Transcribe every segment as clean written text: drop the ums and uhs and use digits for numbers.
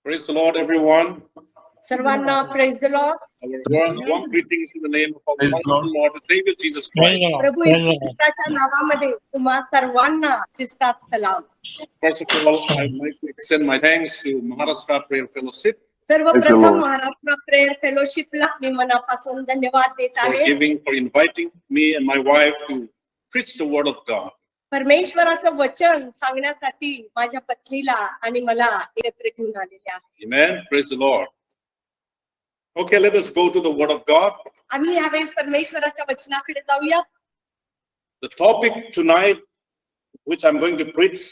Praise the Lord, everyone. सर्वांना praise the Lord. Our warm greetings in the name of our Praise the wonderful Lord and Savior Jesus Christ. प्रभू येशू ख्रिस्ताच्या नावामध्ये तुम्हा सर्वांना ख्रिस्तात सलाम. First of all, I would like to extend my thanks to Maharashtra Prayer Fellowship सर्वप्रथम Maharashtra prayer फेलोशिपला मी मनापासून धन्यवाद देत for आहे. inviting me and my wife to preach the Word of God. परमेश्वराचं वचन सांगण्यासाठी माझ्या पत्नीला आणि मला एकत्र घेऊन आलेले आहे. Amen. Praise the Lord. Okay, let us go to the Word of God. आम्ही यावेळेस परमेश्वराच्या वचनाकडे जाऊया. The topic tonight, which I'm going to preach,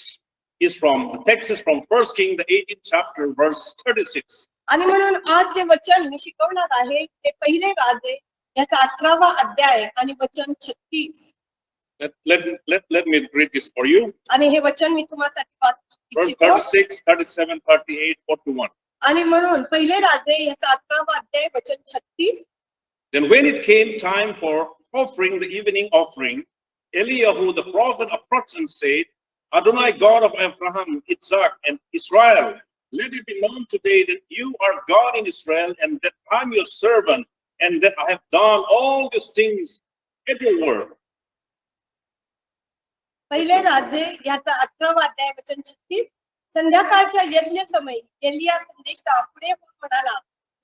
is from the text is from 1 Kings, the 18th chapter, verse 36. आणि म्हणून आज जे वचन मी शिकवणार आहे ते पहिले राजे याचा 18वा अध्याय आणि वचन 36. Let me read this for you. आणि हे वचन मी तुम्हासाठी वाचू Verse इच्छितो. 36, 37, 38, 41. आणि म्हणून पहिले राजे याचा 18वा अध्याय वचन 36. Then when it came time for offering the evening offering, Eliyahu the prophet approached and said, Adonai, God of Abraham, Isaac, and Israel, let it be known today that you are God in Israel, and that I am your servant, and that I have done all these things at your word. पहिले राजे याचा 18वा अध्याय वचन 36. संध्याकाळच्या यज्ञ समयी एलिया संदेष्टा पुढे होऊन म्हणाला,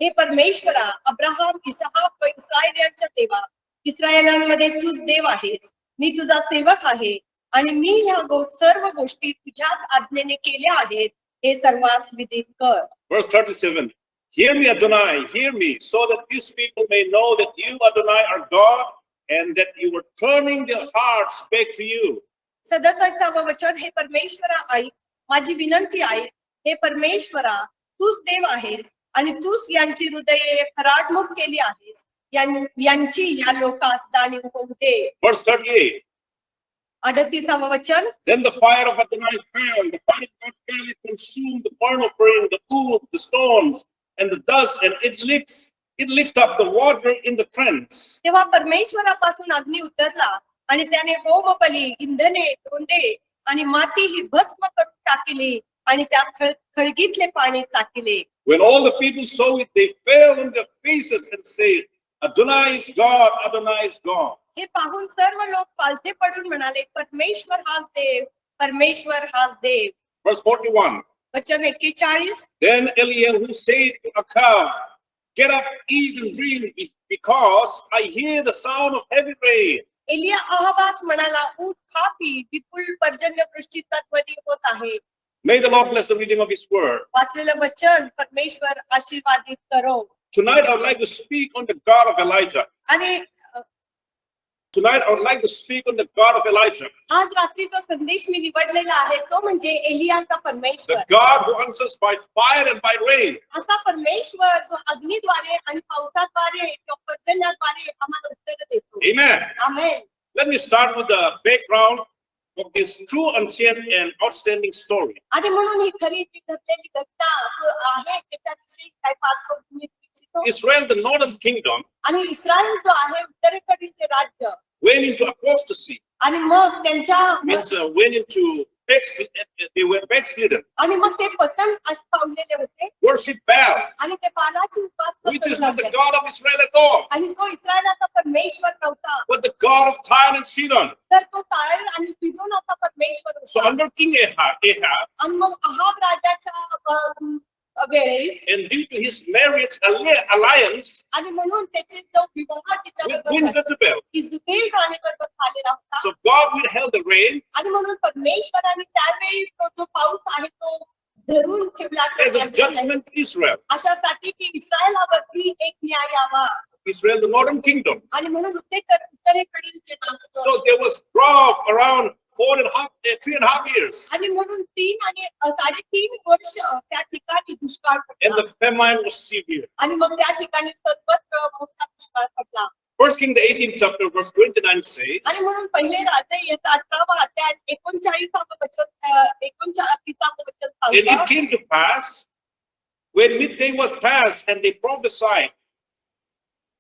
हे परमेश्वरा, अब्राहम, इसहाक व इस्रायल यांच्या देवा, इस्रायलांमध्ये तूच देव आहेस, मी तुझा सेवक आहे आणि मी ह्या सर्व गोष्टी तुझ्याच आज्ञेने केल्या आहेत, हे सर्वांस विदित कर. Verse 37. Hear me, Adonai, hear me, so that these people may know that you, Adonai, are God, and that you are turning their hearts back to you. 37व वचन. हे परमेश्वरा ऐक, माझी विनंती आहे, हे परमेश्वरा, तूच देव आहेस आणि तूच यांची हृदये खराडमुख केली आहेस, यांची या लोकांस जाणीव होऊ दे. Verse 38. 38व वचन. Then the fire of Adonai fell, the fire of God fell, it consumed the burnt offering, the wood, the stones, and the dust, and it licked up the water in the trench. तेव्हा परमेश्वरापासून अग्नी उतरला आणि त्याने home बली, इंधने, तोंडे आणि माती ही भस्म करून टाकली आणि त्या खळगीतले पाणी टाकले. When all the people saw it, they fell on their faces and said, Adonai is God, Adonai is God. हे पाहून सर्व लोक पालथे पडून म्हणाले, परमेश्वर हाच देव, परमेश्वर हाच देव. Verse 41. वचन 41. Then Eliyahu said to Achab, get up, eat and drink, because I hear the sound of heavy rain. Elia अहाबास म्हणाला, उठ, खा, पी, विपुल पर्जन्यवृष्टीचा ध्वनी होत आहे. May the Lord bless the reading of His word. वाचलेलं वचन परमेश्वर आशीर्वादित करो. Tonight I would like to speak on the God of Elijah. आणि Tonight I would like to speak on the God of Elijah. आज रात्रीचा संदेश मी निवडलेला आहे तो म्हणजे एलियाचा परमेश्वर. The God who answers by fire and by rain. असा परमेश्वर जो अग्नीद्वारे आणि पावसाद्वारे किंवा पर्जन्याद्वारे आम्हाला उत्तर देतो. Amen. Amen. Let me start with the background of this true, ancient, and outstanding story. आणि म्हणून ही खरी जी घडलेली घटना आहे त्याच्याविषयी काय फार मी इच्छितो. Israel, the northern kingdom, आणि इस्रायल जो आहे उत्तरेकडील राज्य, went into apostasy. आणि मग त्यांच्या Means went into they were backslidden. आणि मग ते पतन पावलेले होते. Worship Baal, आणि ते बालाची उपासना which is करू not the लागले. God of Israel at all, आणि तो इस्रायलाचा परमेश्वर नव्हता, but the God of Tyre and Sidon. तर तो तायर आणि सिदोनाचा परमेश्वर So होता. under King Ahab, आणि मग अहाब राजाच्या वेळेस and due to his marriage alliance आणि म्हणून त्याचे जो विवाह with तिच्याबरोबर Queen झाला, Jezebel, इजबेल राणीबरोबर झालेला होता. so God withheld the rain आणि म्हणून परमेश्वराने त्यावेळी तो जो पाऊस आहे तो धरून ठेवला as a judgment to Israel. अशासाठी की इस्रायलावरती एक न्याय यावा. Israel, the northern kingdom. आणि म्हणून उत्तरेकडील जे राष्ट्र, So there was drought around 3.5 years, आणि म्हणून 3 आणि 3.5 वर्ष त्या ठिकाणी दुष्काळ and पडला. the famine was severe. आणि मग त्या ठिकाणी सर्वत्र मोठा दुष्काळ पडला. 1 King, the 18th chapter, verse 29 says, आणि म्हणून पहिले राजे याचा 18वा अध्याय 39वा वचन 39वा वचन and it सांगतो. came to pass when midday was past, and they prophesied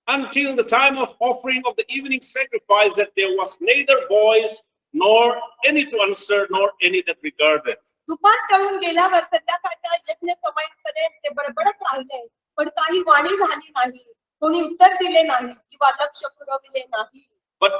until the time of offering of the evening sacrifice, that there was neither voice nor any to answer, nor any that regarded. दुपार टळून गेल्यावर संध्याकाळच्या यज्ञ समयापर्यंत ते वाणी झाली नाही, कोणी उत्तर दिले नाही किंवा लक्ष पुरविले नाही. But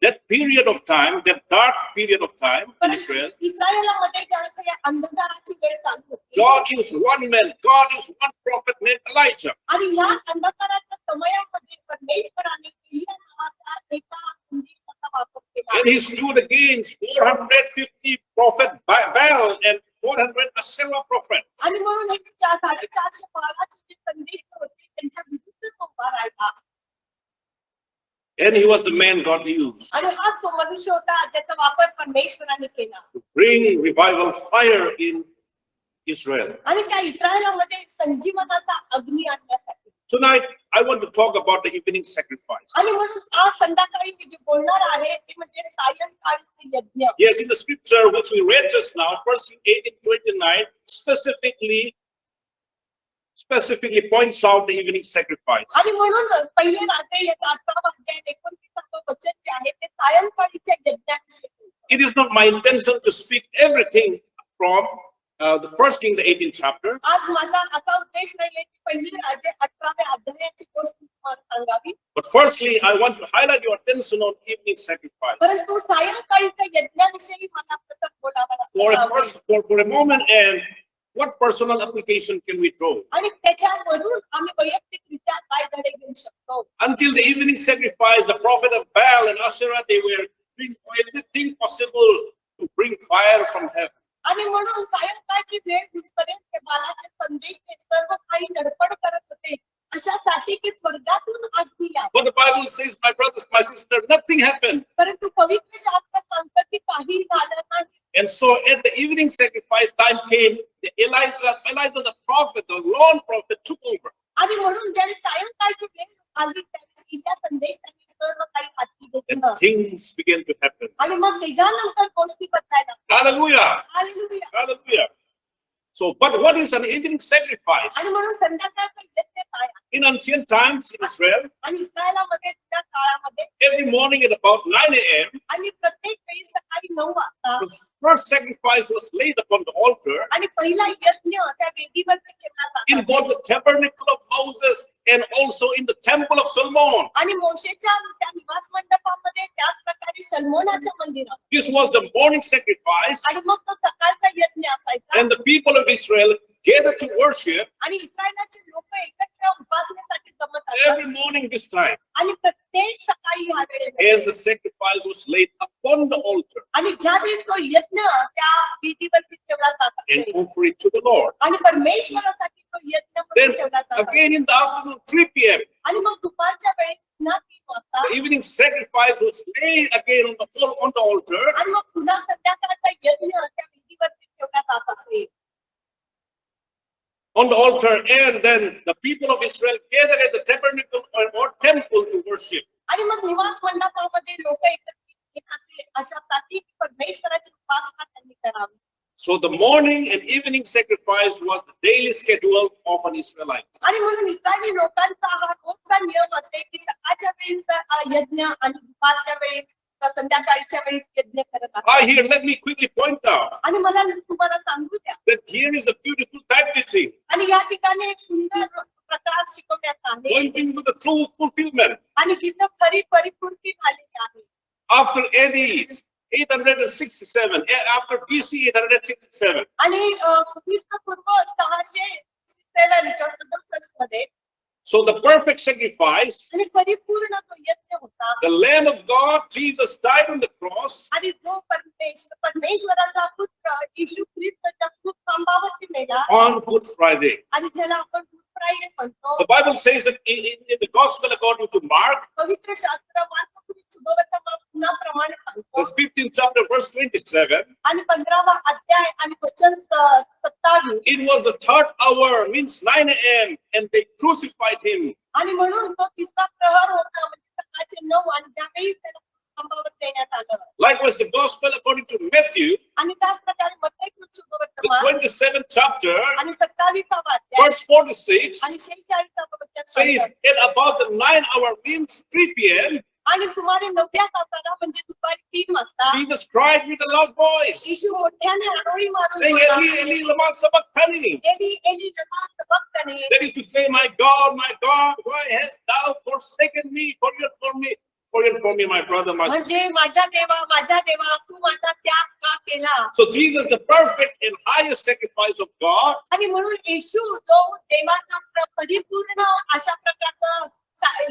that period of time, that dark period of time in Israel, इस्रायलामध्ये ज्यावेळेस या अंधकाराची वेळ चालू होती God used one man, God used one prophet named Elijah. आणि या अंधकाराच्या समयामध्ये परमेश्वराने एलिया नावाचा एका संदेशाचा वापर केला. And he stood against 450 prophet Baal and 400 Asherah prophets. आणि म्हणून हे 450 बाळाचे जे संदेश होते त्यांच्या विरुद्ध तो उभा राहिला. And he was the man God used आणि हा तो मनुष्य होता ज्याचा वापर परमेश्वराने केला to bring revival fire in Israel. आणि त्या इस्रायलामध्ये संजीवनाचा अग्नी आणण्यासाठी. Tonight, I want to talk about the evening sacrifice. आणि म्हणून आज संध्याकाळी मी जे बोलणार आहे ते म्हणजे सायंकाळचे यज्ञ. Yes, in the scripture which we read just now, 1 Kings 18:29, specifically points out the evening sacrifice. आणि म्हणून पहिले राजे याचा 18 अध्याय 29 वचन जे आहे ते सायंकाळीच्या यज्ञाविषयी. It is not my intention to speak everything from the 1 Kings, the 18th chapter. आज माझा असा उद्देश नाहीये की पहिले राजे 18व्या अध्यायाची गोष्ट तुम्हाला सांगावी. But firstly, I want to highlight your attention on evening sacrifice. परंतु सायंकाळीच्या यज्ञाविषयी मला प्रथम बोलावं लागतं. For a moment, and what personal application can we draw? आणि त्याच्यावरून आम्ही वैयक्तिकरित्या काय धडे घेऊ शकतो. Until the evening sacrifice, the prophet of Baal and Asherah, they were doing everything possible to bring fire from heaven. आणि म्हणून सायंकाळची वेळ होईपर्यंत ते बालाचे संदेश ते सर्व काही धडपड करत होते अशासाठी की स्वर्गातून अग्नी यावी. But the Bible says, my brothers, my sister, nothing happened. परंतु पवित्र शास्त्र सांगतं की काही झालं नाही. And so at the evening sacrifice time came, Elijah the prophet, the lone prophet, took over. आणि म्हणून ज्यावेळी सायंकाळची वेळ आली त्यावेळेस इल्या संदेश त्यांनी सर्व काही हाती And घेतलं things began to happen. आणि मग त्याच्यानंतर गोष्टी बदलायला. Hallelujah. Hallelujah. Hallelujah. So, but what is an evening sacrifice? आणि म्हणून संध्याकाळचं यज्ञ काय आहे? In ancient times in Israel, आणि इस्रायलामध्ये त्या काळामध्ये every morning at about 9 a.m., आणि प्रत्येक वेळी सकाळी 9 वाजता the first sacrifice was laid upon the altar आणि पहिला यज्ञ त्या वेदीवर केला in जातो. both the tabernacle of Moses and also in the temple of Solomon. आणि मोशेच्या त्या निवास मंडपामध्ये त्याच प्रकारे सलमोनाच्या मंदिरात. This was the morning sacrifice, आणि मग तो सकाळचा यज्ञ असायचा. and the people of Israel gathered to worship आणि इस्रायलाचे लोक एकत्र उपासनेसाठी जमत असतात. every morning this time आणि प्रत्येक सकाळी ह्या वेळेला as the sacrifice was laid upon the altar आणि ज्या वेळेस तो यज्ञ त्या वेदीवरती ठेवला जात and असे offer it to the Lord. आणि परमेश्वरासाठी तो यज्ञ म्हणून Then ठेवला जात असे. again in the afternoon, 3 p.m., आणि मग दुपारच्या वेळेस पुन्हा 3 वाजता the evening sacrifice was laid again on the altar. आणि मग पुन्हा संध्याकाळचा यज्ञ त्या वेदीवरती ठेवला जात असे. On the altar, and then the people of Israel gathered at the tabernacle or temple to worship. आणि मग निवास मंडपामध्ये लोक एकत्रित येत असे अशासाठी की परमेश्वराची उपासना त्यांनी करावी. So the morning and evening sacrifice was the daily schedule of an Israelite. आणि म्हणून इस्रायली लोकांचा हा रोजचा नियम असे की सकाळच्या वेळेस यज्ञ आणि दुपारच्या वेळेस संध्याकाळच्या वेळेस यज्ञ करत असतात. Here, let me quickly point out आणि मला तुम्हाला सांगू द्या that here is a beautiful type teaching, आणि या ठिकाणी एक सुंदर प्रकार शिकवण्यात आहे pointing to the true fulfillment. आणि जिथं खरी परिपूर्ती झालेली आहे. After AD 867, after BC 867, आणि ख्रिस्तपूर्व 667 किंवा 67 मध्ये so the perfect sacrifice, आणि परिपूर्ण तो यज्ञ होता. the Lamb of God, Jesus, died on the cross आणि जो परमेश्वराचा पुत्र येशू ख्रिस्त त्या खांबावरती मेला on Good Friday. आणि ज्याला आपण गुड फ्रायडे म्हणतो. The Bible says that in the Gospel according to Mark, पवित्र शास्त्र मार्कपूर्वी शुभवर्तमानाप्रमाणे सांगतो. the 15th chapter, verse 27, आणि 15वा अध्याय आणि वचन 27. it was the 3rd hour, means 9 a.m., and they crucified him. आणि म्हणून तो तिसरा प्रहर होता म्हणजे सकाळचे 9 आणि ज्यावेळी त्याला खांबावर देण्यात आलं. Likewise, the Gospel according to Matthew, आणि त्याच प्रकारे मत्ती the शुभवर्तमान 27th chapter, आणि 27वा अध्याय verse 46, आणि 46वा वचन says सांगतं. at about the 9 hour, means 3 p.m., आणि सुमारे 9व्या तासाला म्हणजे दुपारी 3 वाजता Jesus cried with a loud voice, येशू मोठ्याने आरोळी मारून saying, म्हणाला, Eli, Eli, lama sabachthani. Eli Eli lama sabachthani. That is to say, my God, why hast thou forsaken me? Forget for me, my brother, my sister. म्हणजे माझ्या देवा तू माझा त्याग का केला. So Jesus, the perfect and highest sacrifice of God, आणि म्हणून येशू जो देवाचा परिपूर्ण अशा प्रकारचा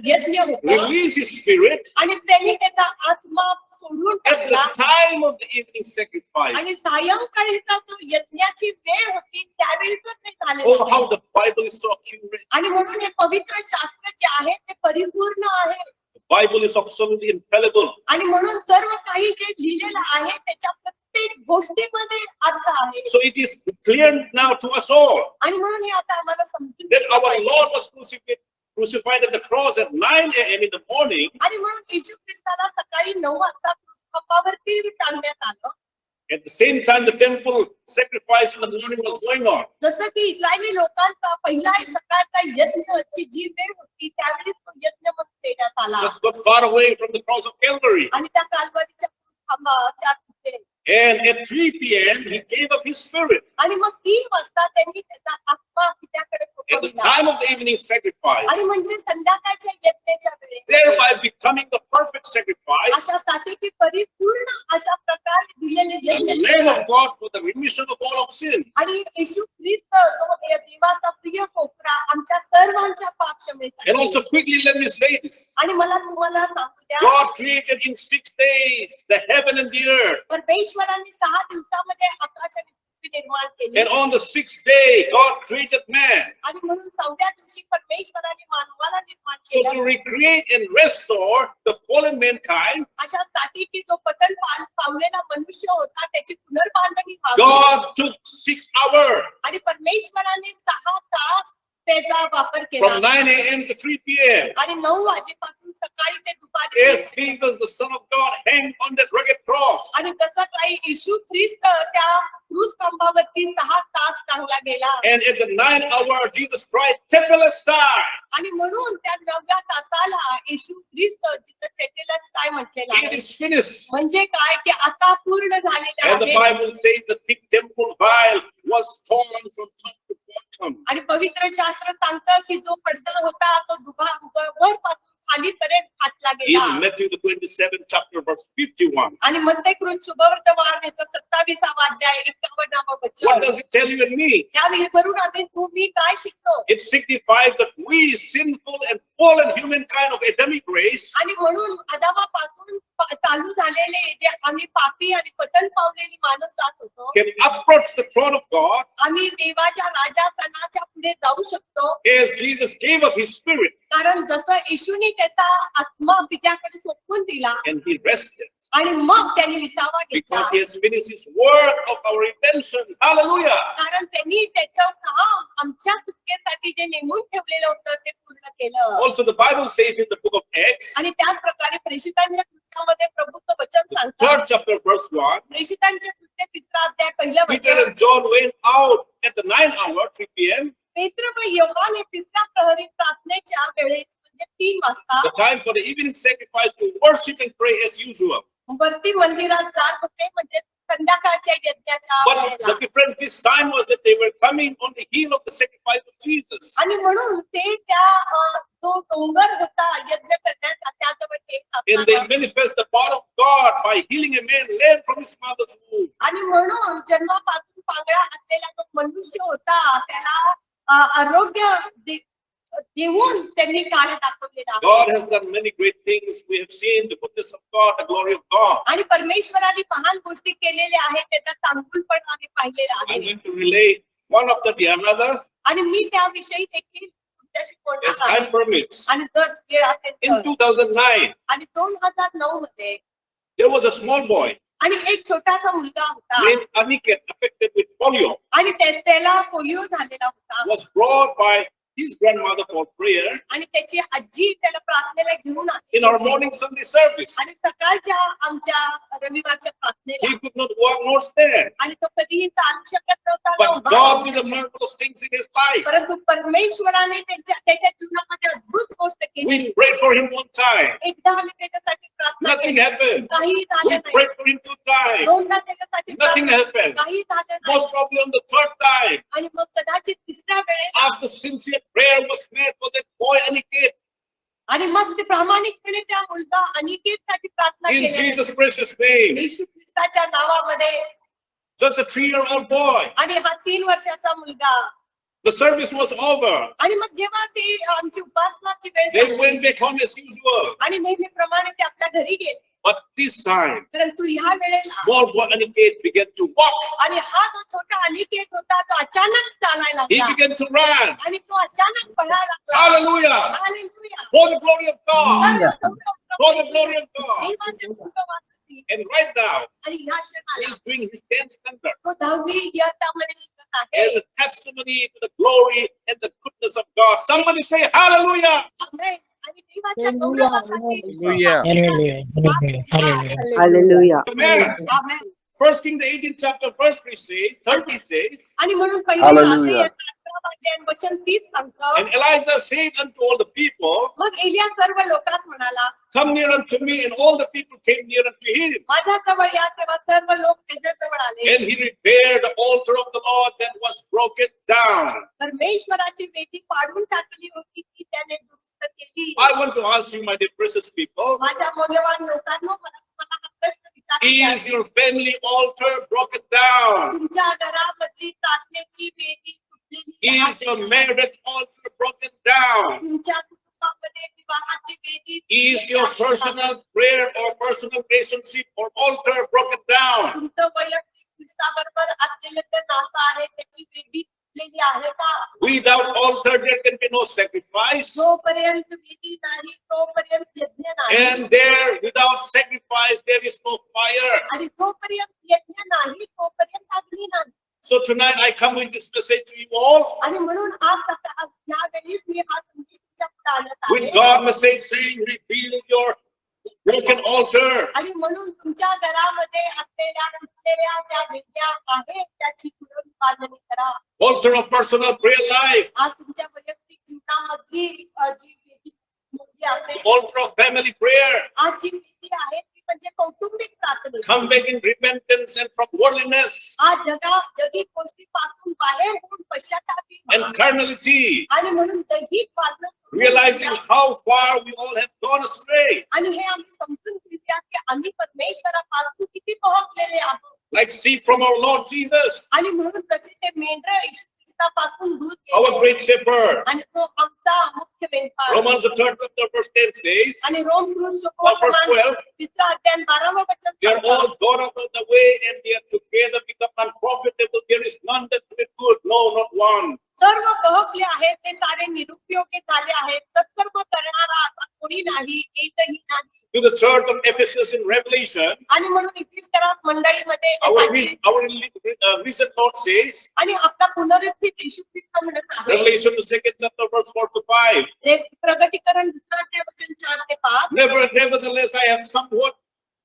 यज्ञ होता released his spirit आणि त्यांनी त्याचा आत्मा सोडून at the टाकला time of the evening sacrifice. आणि सायंकाळीचा जो यज्ञाची वेळ होती त्यावेळीच ते Oh, झालेलं how आहे. the Bible is so accurate. आणि म्हणून हे पवित्र शास्त्र जे आहे ते परिपूर्ण आहे The Bible is absolutely infallible. आणि म्हणून सर्व काही जे लिहिलेलं आहे त्याच्या प्रत्येक गोष्टीमध्ये अर्थ आहे. So it is clear now to us all आणि म्हणून हे आता आम्हाला समजून that घेतलं our पाहिजे. Lord was crucified at the cross at 9 a.m. in the morning. आणि म्हणून येशू ख्रिस्ताला सकाळी 9 वाजता खांबावरती टांगण्यात आलं. At the same time, the temple sacrifice in the morning was going on. जसं की इस्रायली लोकांचा पहिला सकाळचा यज्ञची जी वेळ होती त्यावेळेस तो यज्ञ म्हणून देण्यात आला Just got far away from the cross of Calvary. आणि त्या कालवरीच्या खांबाच्या तिथे. And at 3 p.m., he gave up his spirit. आणि मग 3 वाजता त्यांनी त्याचा आत्मा पित्याकडे At the सोपविला time of the evening sacrifice, आणि म्हणजे संध्याकाळच्या यज्ञाच्या वेळेस thereby becoming the perfect sacrifice, अशासाठी की परिपूर्ण अशा प्रकारे दिलेले the यज्ञ Lamb of God for the remission of all of sin. आणि येशू ख्रिस्त जो देवाचा प्रिय कोपरा आमच्या सर्वांच्या And पापक्षमेसाठी. also quickly let me say this. आणि मला तुम्हाला सांगू द्या God created in 6 days the heaven and the earth. परमेश्वराने 6 दिवसामध्ये आकाश आणि पृथ्वी निर्माण केली And on the 6th day, God created man. आणि म्हणून 4व्या दिवशी परमेश्वराने मानवाला निर्माण So to केलं recreate and restore the fallen mankind, अशासाठी की जो पतन पावलेला मनुष्य होता त्याची पुनर्बांधणी व्हावी. God took 6 hours आणि परमेश्वराने 6 तास त्याचा वापर from केला 9 a.m. to 3 p.m. आणि 9 वाजेपासून सकाळी ते दुपारी As Jesus, the Son of God, hanged on that rugged cross. आणि जसं काही येशू ख्रिस्त त्या क्रूस खांबावरती 6 तास टांगला गेला And at the 9th hour, Jesus cried, Tetelestai. आणि म्हणून त्या 9व्या तासाला येशू ख्रिस्त जिथं तेतेलस्ताय म्हटलेला It आहे. is finished. म्हणजे काय की आता पूर्ण झालेलं And the आहे Bible says the thick temple veil was torn from top to bottom. आणि पवित्र शास्त्र सांगतं की जो पडदा होता तो वरपासून खालीपर्यंत फाटला गेला. In Matthew the 27th chapter, verse 51. आणि मत्ते कृत शुभवर्तमान याचा 27वा अध्याय 51वा What वचन. does it tell you and me? या विहिरीवरून आम्ही तुम्ही काय शिकतो It signifies that we, sinful and fallen humankind of Adamic race, आणि म्हणून आदामापासून चालू झालेले जे आम्ही पापी आणि पतन पावलेली माणूस जात होतो can approach the throne of God आम्ही देवाच्या राजासनाच्या पुढे जाऊ शकतो as Jesus gave up his spirit कारण जसं येशूने त्याचा आत्मा पित्याकडे सोपवून दिला and he rested आणि मग त्यांनी विसावा घेतला because he has finished his work of our redemption. Hallelujah. कारण त्यांनी त्याचं काम आमच्या सुटकेसाठी जे नेमून ठेवलेलं होतं ते पूर्ण केलं. Also, the Bible says in the book of Acts, आणि त्याच प्रकारे प्रेषितांच्या कृत्यामध्ये प्रभूचं वचन the सांगतं 3rd chapter, verse 1, प्रेषितांच्या कृत्य 3रा अध्याय पहिलं Peter वचन. and John went out at the 9th hour, 3 p.m., पेत्र व योहान हे 3ऱ्या प्रहरी प्रार्थनेच्या वेळेस म्हणजे 3 वाजता the time for the evening sacrifice to worship and pray as usual. वरती मंदिरात जात होते म्हणजे संध्याकाळच्या यज्ञाच्या But वेळेला. the difference this time was that they were coming on the heel of the sacrifice of Jesus. आणि म्हणून ते त्या जो डोंगर होता यज्ञ करण्याचा त्याजवळ येत And they असताना manifest the power of God by healing a man lame from his mother's womb. आणि म्हणून जन्मापासून पांगळा असलेला जो मनुष्य होता त्याला आरोग्य देऊन त्यांनी कार्य दाखवलेलं आहे. God has done many great things. We have seen the goodness of God, the glory of God. आणि परमेश्वराने महान गोष्टी केलेल्या आहेत त्याचा चांगुलपण आम्ही पाहिलेला I'm आहे going to relate one after the another आणि मी त्याविषयी देखील तुमच्याशी as बोलणार time आहे permits. आणि जर वेळ असेल In तर 2009, आणि 2009 मध्ये there was a small boy आणि एक छोटासा मुलगा होता named Aniket affected with polio. आणि त्याला पोलिओ झालेला होता Was brought by his grandmother for prayer आणि त्याची आजी त्याला प्रार्थनेला घेऊन आली in our morning Sunday service. आणि सकाळच्या आमच्या रविवारच्या प्रार्थनेला He could not walk nor stand, आणि तो कधीही चालू शकत नव्हता ना but उभा God राहू did शकत a marvelous things in his life. परंतु परमेश्वराने त्याच्या जीवनामध्ये अद्भुत गोष्ट केली We prayed for him one time. एकदा आम्ही त्याच्यासाठी प्रार्थना Nothing केली happened. काही झालं We नाही prayed for him 2 times. दोनदा त्याच्यासाठी Nothing प्रार्थना happened. काही झालं नाही Most probably on the 3rd time, आणि मग कदाचित तिसऱ्या वेळेला after sincere prayer was made for that boy Aniket आणि मग ते प्रामाणिकपणे त्या मुलगा अनिकेतसाठी प्रार्थना in केली Jesus' precious name. Yeshu ख्रिस्ताच्या नावामध्ये Just a 3-year-old boy. आणि हा 3 वर्षाचा मुलगा The service was over. आणि मग जेव्हा ते आमची उपासनाची वेळ They झाली went back home as usual. आणि नेहमीप्रमाणे ते आपल्या घरी गेले But this time, परंतु ह्या वेळेला small boy Aniket began to walk. आणि हा जो छोटा अनिकेत होता तो अचानक चालायला He लागला began to run. आणि तो अचानक पळायला लागला Hallelujah. Hallelujah. For the glory of God. Serve Gaurav For the glory of God. देवाच्या गौरवासाठी. And right now, आणि ह्या क्षणाला he's doing his 10th standard तो 10वी इयत्तामध्ये शिकत आहे as a testimony to the glory and the goodness of God. Somebody say hallelujah. आमेन. आणि देवाच्या गौरवासाठी Hallelujah. Hallelujah. Amen. Amen. 1 Kings, the 18th chapter, verse 30 says, आणि म्हणून पहिले Hallelujah. 18 वचन 30 सांगतो and Elijah said unto all the people, मग एलिया सर्व लोकांस म्हणाला come near unto me, and all the people came near unto him. माझ्या जवळ या तेव्हा सर्व लोक त्याच्या जवळ आले And he repaired the altar of the Lord that was broken down. परमेश्वराची वेदी पाडून टाकली होती ती त्याने दुरुस्त केली I want to ask you, my dear precious people, माझ्या मौल्यवान लोकांनो मला तुम्हाला हा प्रश्न विचारायचा is आहे. your family altar broken down? तुमच्या घरामधली प्रार्थनेची वेदी तुटलेली Is आहे your का? marriage altar broken down? तुमच्या कुटुंबामध्ये विवाहाची वेदी Is your personal prayer or personal relationship or altar broken down? तुमचं वैयक्तिक ख्रिस्ताबरोबर असलेलं ते नातं आहे त्याची वेदी तुटलेली आहे का Without altar, there can be no sacrifice. जोपर्यंत वेदी नाही तोपर्यंत यज्ञ नाही And there, without sacrifice, there is no fire. आणि जोपर्यंत यज्ञ नाही तोपर्यंत अग्नी नाही So tonight I come with this message to you all. आणि म्हणून आज यावेळीच मी हा संदेश तुमच्या पुढे आणत With आहे God message saying, rebuild your broken altar. आणि म्हणून तुमच्या घरामध्ये असलेल्या नसलेल्या ज्या वेद्या आहेत त्याची पुनरुत्पादन करा Altar of personal prayer life. आज तुमच्या वैयक्तिक जीवनामधली जी वेदी मोठी असेल Altar of family prayer. आज जी वेदी आहे ती म्हणजे कौटुंबिक प्रार्थना Come back in repentance and from worldliness आज जगी गोष्टीपासून बाहेर होऊन पश्चातापी and व्हा. carnality. आणि म्हणून दैहिक वाचन Realizing how far we all have gone astray. आणि हे आम्ही समजून घेऊया की आम्ही परमेश्वरापासून किती पोहोचलेले आहोत Like sheep from our Lord Jesus, आणि म्हणून कसे ते मेंढर येशू ख्रिस्तापासून दूर our गेले great shepherd. आणि तो आमचा मुख्य मेंढपाळ Romans the 3rd chapter verse 10 says, आणि रोम क्रूस verse 12, तिसरा अध्याय 12वे वचन they are all सांगतं, gone out of the way and they are together become unprofitable. There is none that doeth good, no, not one. सर्व बहकले आहेत ते सारे निरुपयोगी झाले आहेत सत्कर्म करणारा असा कोणी नाही एकही नाही To the church of Ephesus in Revelation, आणि म्हणून इफिसकरास मंडळीमध्ये our recent note says, आणि आपला पुनरुत्थित येशू ख्रिस्त म्हणत आहे Revelation the 2nd chapter verse 4 to 5. प्रगटीकरण दुसरा अध्याय वचन 4 ते 5 Nevertheless, I have somewhat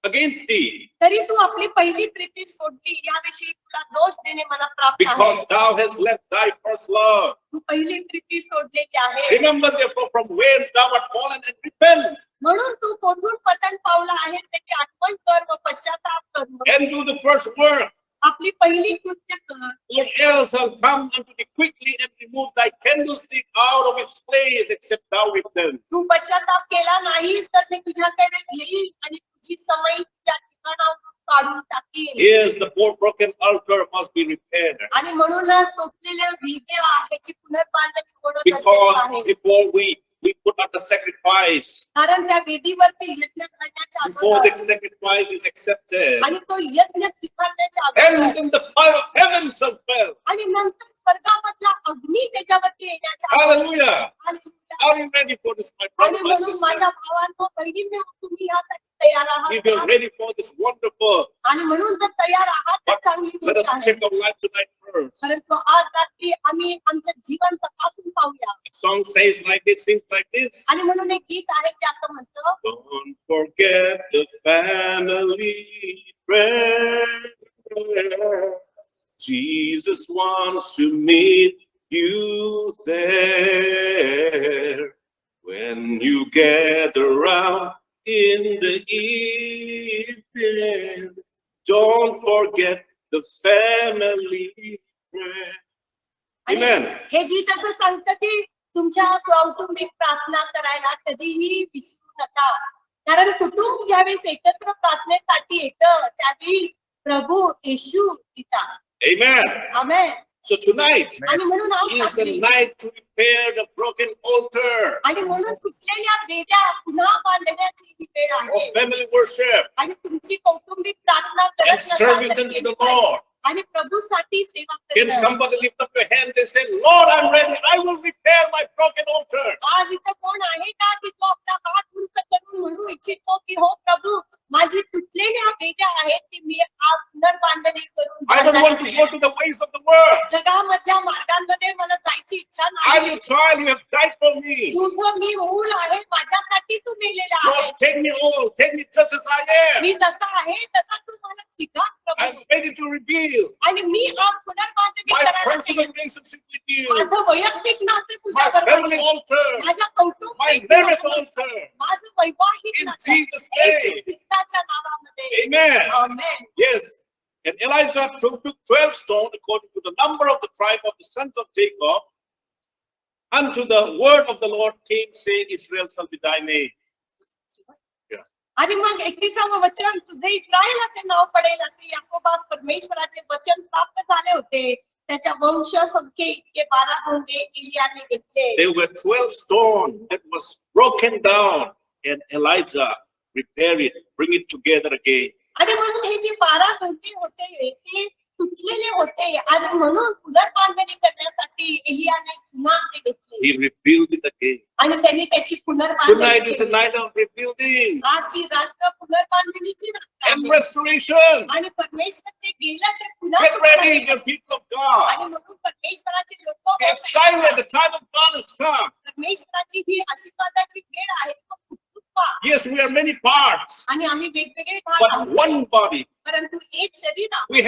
against thee, तरी तू आपली पहिली प्रीती सोडली याविषयी तुला दोष देणे मला प्राप्त आहे because thou hast left thy first love. तू पहिली प्रीती सोडलेली आहे Remember therefore from whence thou art fallen and repent, म्हणून तू कोठून पतन पावला आहेस त्याची आठवण कर व पश्चाताप कर and do the first work, आपली पहिली कृत्य कर or else I'll come unto thee quickly and remove thy candlestick out of its place, except thou repent. तू पश्चाताप केला नाहीस तर मी तुझ्याकडे येईल आणि तुझी समई तुझ्या ठिकाणावरून काढून टाकील Yes, the poor broken altar must be repaired, आणि म्हणूनच तुटलेल्या वेद्या ह्याची पुनर्बांधणी होणं गरजेचं because आहे before we put up the sacrifice, कारण त्या वेदीवरती यज्ञ करण्याच्या before the अगोदर sacrifice is accepted, आणि तो यज्ञ स्वीकारण्याच्या अगोदर and then the fire of heaven shall fall. आणि नंतर स्वर्गामधला अग्नी त्याच्यावरती येण्याच्या अगोदर. Hallelujah. Hallelujah. Are you ready for this, my आणि brother, my म्हणून माझ्या sister? भावांनो बहिणींनो तुम्ही यासाठी तयार If you're आहात ready for this wonderful, आणि म्हणून जर तयार आहात तर चांगली let गोष्ट us आहे check our life tonight first. परंतु आज रात्री आम्ही आमचं जीवन तपासून पाहूया. The song says like this, sings like this. आणि म्हणून एक गीत आहे जे असं म्हणतं, Don't forget the family prayer. Jesus wants to meet you there. When you gather round in the evening, don't forget the family prayer. आणि Amen. हे गीत असं सांगतं की तुमच्या कौटुंबिक प्रार्थना करायला कधीही विसरू नका, कारण कुटुंब ज्यावेळेस एकत्र प्रार्थनेसाठी येतं त्यावेळी प्रभू येशू तिथं असतो. Amen. आमेन. So tonight आणि म्हणून आज is the रात्री night to repair the broken altar आणि म्हणून तुटलेल्या वेद्या पुन्हा बांधण्याची ही वेळ of आहे. family worship आणि तुमची कौटुंबिक प्रार्थना and करत service नका unto the Lord. आणि प्रभूसाठी सेवा Can करा. somebody lift up your hands and say, Lord, I'm ready. I will repair my broken altar. आज इथं कोण आहे का की तो आपला हात उंच करून म्हणू इच्छितो की हो प्रभू, माझी तुटलेल्या वेद्या आहेत ती मी आज पुनर्बांधणी करून I don't want to go to the ways of the world. जगामधल्या मार्गांमध्ये मला जायची इच्छा I नाही. will try. You have died for me. तुझं मी मूल आहे, माझ्यासाठी तू मेलेला Lord, आहे. take me all. Take me just as I am. मी जसा आहे तसा तू मला स्वीकार I'm Prabhu. ready to reveal आणि मी आज पुनर्बांधणी my करायला personal तयार. relationship with you. माझं वैयक्तिक नातं My तुझ्याबरोबर family आहे. altar. माझ्या My कौटुंबिक marriage नातं, altar. माझं वैवाहिक In नातं Jesus' Yeshu name. ख्रिस्ताच्या नावामध्ये. Amen. Amen. Yes. And Elijah took 12 stones according to the number of the tribe of the sons of Jacob. Unto the word of the Lord came, saying, Israel shall be thy name. आणि मग 31व वचन, तुझे इस्रायल असे नाव पडेल असे याकोबास परमेश्वराचे वचन प्राप्त झाले होते. त्याच्या वंश संख्ये इतके 12 धोंडे एलियाने घेतले. There were 12 stones that was broken down, and Elijah repaired it, bring it together again. आणि म्हणून हे जे 12 धोंडे होते ते तुटलेले होते आणि म्हणून पुनर्बांधणी करण्यासाठी एलियाने पुन्हा ते घेतले He rebuilt it again. आणि त्यांनी त्याची Tonight पुनर्बांधणी is a केली. night of rebuilding आजची रात्र पुनर्बांधणीची रात्र and आहे. restoration. आणि परमेश्वरचे गेलं ते पुन्हा Get ready, the people of God. आणि म्हणून परमेश्वराचे लोक Get excited, the time of God has come. परमेश्वराची ही आशीर्वादाची वेळ आहे. मग उत्सुक व्हा. Yes, we are many parts, आणि आम्ही वेगवेगळे भाग but आहोत, one body. परंतु एक शरीर आहोत. We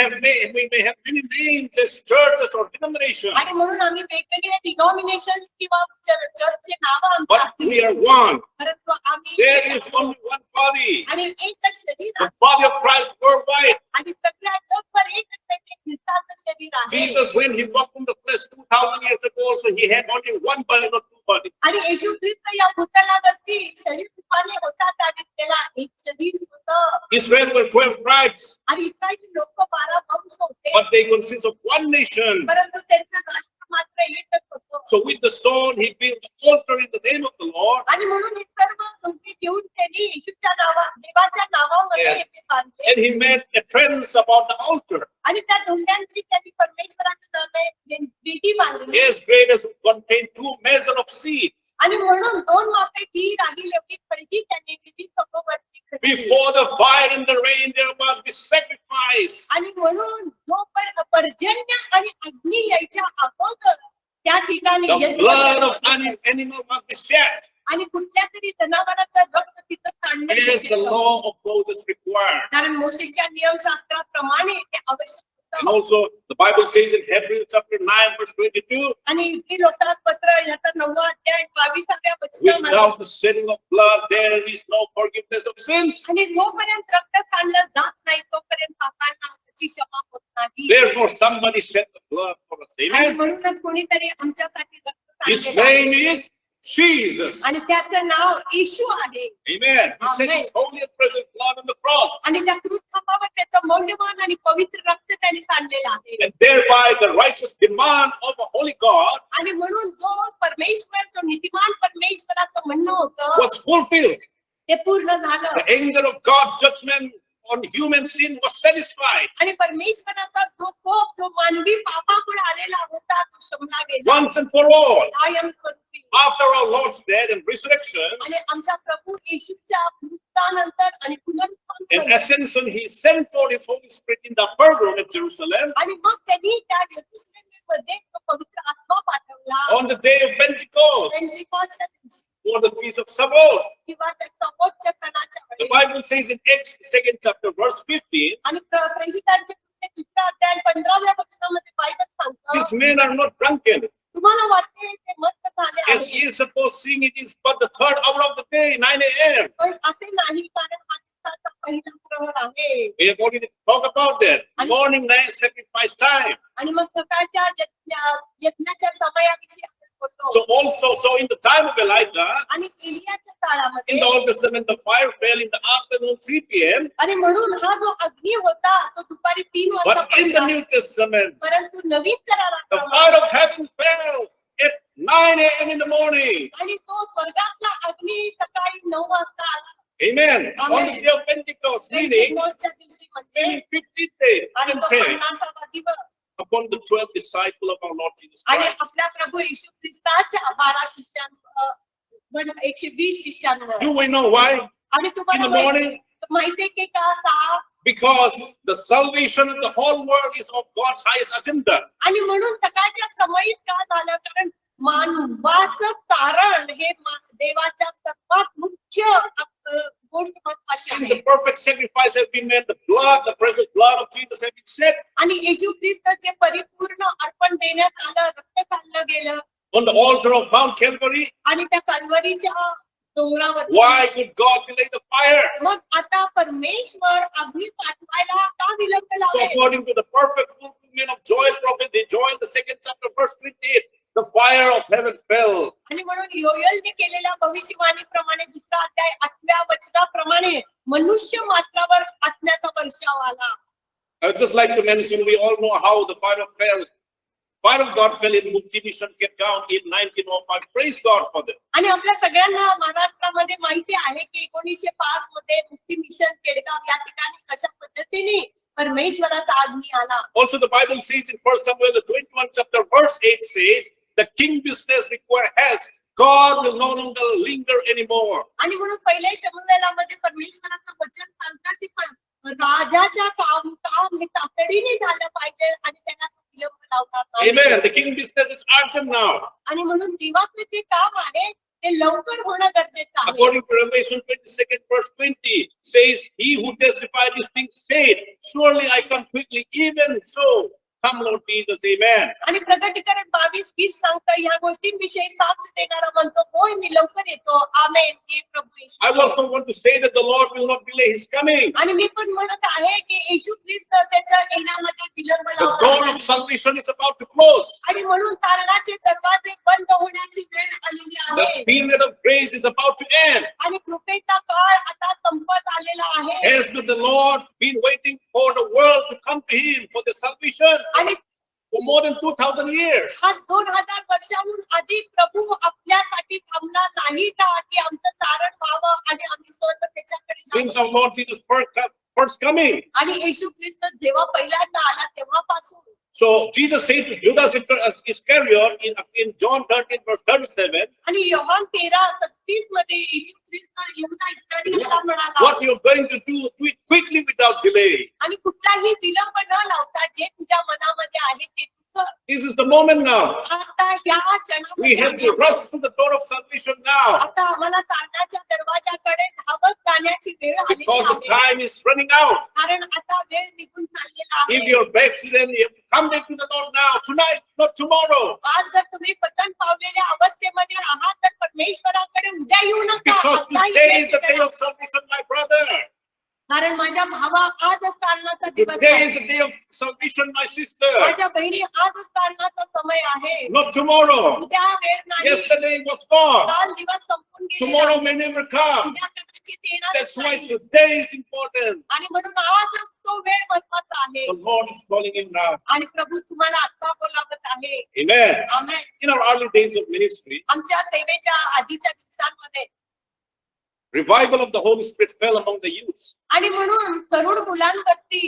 may have many names as churches or denominations, आणि म्हणून आम्ही वेगवेगळे डिनॉमिनेशन्स किंवा चर्चचे नाव आमच्या but असतील. we are one. परंतु आम्ही There एक is आहोत. only one body, आणि एकच शरीर the आहे. body of Christ worldwide. आणि सगळ्या जगभर एकच त्याचे ख्रिस्ताचं शरीर आहे. Jesus, when he walked in the flesh 2000 years ago, so he had only one body, not two bodies. आणि येशू ख्रिस्त या भूतलावरती शरीर रूपाने होता त्याने त्याला एक शरीर होतं. Israel were 12 tribes, आणि इस्रायली लोक 12 वंश होते, but they consist of one nation. परंतु त्यांचं राष्ट्र मात्र एकच होतं. So with the stone, he built the altar in the name of the Lord. आणि म्हणून हे सर्व धोंडे घेऊन त्यांनी येशूच्या देवाच्या नावामध्ये Yeah. हे बांधले. And he made a trance about the altar. आणि त्या धोंड्यांची त्यांनी परमेश्वराचं नामे वेदी बांधली. As great as it contained 2 measures of seed. आणि म्हणून 2 मापे घी राहील एवढी खळगी त्यांनी वेदी समोरवरती खणली. Before the fire and the rain, there must be sacrifice. आणि म्हणून जो पर्जन्य आणि अग्नी यायच्या अगोदर त्या ठिकाणी The यज्ञ blood of होतं. animal must be shed, आणि कुठल्या तरी जनावरांचं रक्त तिथं सांडलं as the पाहिजे. law of Moses required. कारण मोशेच्या नियमशास्त्राप्रमाणे ते आवश्यक And होतं. also, the Bible says in Hebrews chapter 9, verse 22, आणि इब्री लोकांस पत्र याचा 9वा अध्याय 22व्या वचनामध्ये, without the shedding of blood, there is no forgiveness of sins. आणि जोपर्यंत रक्त सांडलं जात नाही तोपर्यंत पापांना त्याची क्षमा होत नाही. Therefore, somebody shed the blood for us. आणि Amen. म्हणूनच कोणीतरी आमच्यासाठी रक्त His सांडलेलं आहे. name is Jesus. आणि त्याचं नाव येशू आहे. Amen. He shed Amen. his holy and precious blood on the cross. आणि त्या क्रूस खांबावर त्याचं मौल्यवान आणि पवित्र रक्त त्याने सांडलेलं आहे. And thereby the righteous demand of the holy God आणि म्हणून जो परमेश्वर, जो नीतिमान परमेश्वराचं म्हणणं होतं was fulfilled. ते पूर्ण झालं. The anger of God's judgment on human sin was satisfied आणि परमेश्वराचा जो कोप जो मानवी पापामुळे आलेला होता तो शमला गेला once and for all. कायमस्वरूपी. After our Lord's death and resurrection आणि आमच्या प्रभू येशूच्या मृत्यूनंतर आणि and पुनरुत्थानानंतर ascension, he sent forth his Holy Spirit in the upper room at Jerusalem. आणि मग त्यांनी त्या यरूशलेम मध्ये तो पवित्र आत्मा पाठवला. On the day of Pentecost, पेंटिकॉस्टच्या दिवशी or the feast of Shavuot, किंवा त्या समोरच्या सणाच्या the वेळी. Bible says in Acts 2nd chapter verse 15, आणि प्रेषितांचे कृत्य 2रा अध्याय 15व्या वचनामध्ये बायबल सांगतं, these men are not drunken. तुम्हाला वाटते ते मस्त झाले As आहे, ye suppose, seeing it is but the 3rd hour of the day, 9 a.m. पण असे नाही, कारण हा दिवसाचा पहिला प्रहर आहे. We have already talked about that. Morning night sacrifice time. आणि मग सकाळच्या यज्ञाच्या समयाविषयी आपण So बोलतो. also, in the time of Elijah, आणि एलियाच्या in काळामध्ये the Old Testament, the fire fell in the afternoon 3 p.m. आणि म्हणून हा जो अग्नी होता तो दुपारी 3 वाजता But in the पडला. New Testament, परंतु नवीन the कराराप्रमाणे fire of heaven fell at 9 a.m. in the morning. आणि तो स्वर्गातला अग्नी सकाळी 9 वाजता आला. Amen. Amen. On the day of Pentecost, meaning पेंटिकॉस्टच्या दिवशी म्हणजे 15th day, आणि तो 10, 50वा दिवस upon the 12 disciples of our Lord Jesus आणि Christ. आपल्या प्रभू येशू ख्रिस्ताच्या 12 शिष्यांवर 120 शिष्यांवर. Do we know why? आणि In तुम्हाला the morning, माहितीये की का सा because the salvation of the whole world is of God's highest agenda. आणि म्हणून सकाळच्या समयीत का झालं, कारण मानवाचं तारण हे देवाच्या सर्वात मुख्य गोष्ट महत्वाची Since आहे. the perfect sacrifice has been made, the blood, the precious blood of Jesus has been shed आणि येशू ख्रिस्त जे परिपूर्ण अर्पण देण्यात आलं, रक्त सांडलं गेलं on the altar of Mount Calvary. आणि त्या कल्वरीच्या डोंगरावर. Why would God delay the fire? मग आता परमेश्वर अग्नी पाठवायला का विलंब So लावेल? according to the perfect fulfillment of Joel prophet, they Joel the 2nd chapter verse 28, the fire of heaven fell. आणि म्हणून योएलने केलेल्या भविष्यवाणीप्रमाणे 2रा अध्याय 8व्या वचनाप्रमाणे मनुष्य मात्रावर आत्म्याचा वर्षाव आला. I would just like to mention, we all know how the fire fell. Fire of God fell in Mukti Mission Cape Town in 1905. Praise God for that. आणि आपल्या सगळ्यांना महाराष्ट्रामध्ये माहिती आहे की 1905 मध्ये मुक्ती मिशन केडगाव या ठिकाणी कशा पद्धतीने परमेश्वराचा अग्नी आला. Also the Bible says in 1 Samuel the 21st chapter verse 8 says, the king business require has, God will no longer linger anymore. आणि म्हणून पहिले शमूएलामध्ये परमेश्वराचं वचन सांगतात की राजाच्या काम हे तातडीने झालं पाहिजे आणि त्याला विलंब लावता कामा नये. Amen. The king business is urgent now. आणि म्हणून दिवाचं जे काम आहे ते लवकर होणं गरजेचं आहे. According to Revelation 22nd verse 20 says, he who testified these things said, surely I come quickly, even so come Lord Jesus. Amen. आणि प्रकटीकरण 22:20 सांगतं ह्या गोष्टींविषयी साक्ष देणारा म्हणतो, होय मी लवकर येतो. आमेन. हे प्रभू I Yeshu. also want to say that the Lord will not delay his coming. आणि मी पण म्हणत आहे की येशू ख्रिस्त त्याच्या येण्यामध्ये विलंब The door लावणार of नाही. salvation is about to close. आणि म्हणून तारणाचे दरवाजे बंद होण्याची वेळ आलेली The आहे period of grace is about to end. आणि कृपेचा काळ आता संपत आलेला आहे. Has the Lord been waiting for the world to come to him for the salvation आणि for more than 2000 years? हा 2000 वर्षाहून अधिक प्रभू आपल्यासाठी थांबला नाही का की आमचं तारण व्हावं आणि आम्ही स्वतः त्याच्याकडे Since जावं. our Lord Jesus first coming. आणि येशू ख्रिस्त जेव्हा पहिल्यांदा आला तेव्हापासून. So Jesus said to Judas Iscariot in John 13 verse 37, आणि योहान 13:36 मध्ये येशू ख्रिस्त यहुदा इस्करियोतला म्हणाला, what you're going to do, do it quickly without delay. आणि कुठलाही विलंब न लावता जे तुझ्या मनामध्ये आहे ते तुझं This is the moment now. आता ह्या We have to क्षणामध्ये rush to the door of salvation now. आता आम्हाला तारणाच्या दरवाजाकडे धावत जाण्याची वेळ आलेली Because the आहे. time is running out. कारण आता वेळ निघून चाललेला If आहे. you're backslidden, you have to come back to the Lord now, tonight, not tomorrow. आज जर तुम्ही पतन पावलेल्या अवस्थेमध्ये आहात तर परमेश्वराकडे उद्या येऊ नका. Because आत्ता today is येण्याची the day वेळ of salvation, my brother. कारण माझ्या भावा आजच तारणाचा दिवस Today आहे. is the day of salvation, my sister. माझ्या बहिणी आजच तारणाचा समय आहे. Not tomorrow. उद्या वेळ नाही. Yesterday was gone. काल दिवस संपून गेलेला Tomorrow आहे. may never come. उद्या कदाचित येणारच That's why नाही. today is important. आणि म्हणून आजच तो वेळ महत्वाचा आहे. The Lord is calling him now. आणि प्रभू तुम्हाला आता बोलावत आहे. Amen. Amen. In our early days of ministry, आमच्या सेवेच्या आधीच्या दिवसांमध्ये revival of the Holy Spirit fell among the youths, आणि म्हणून तरुण मुलांवरती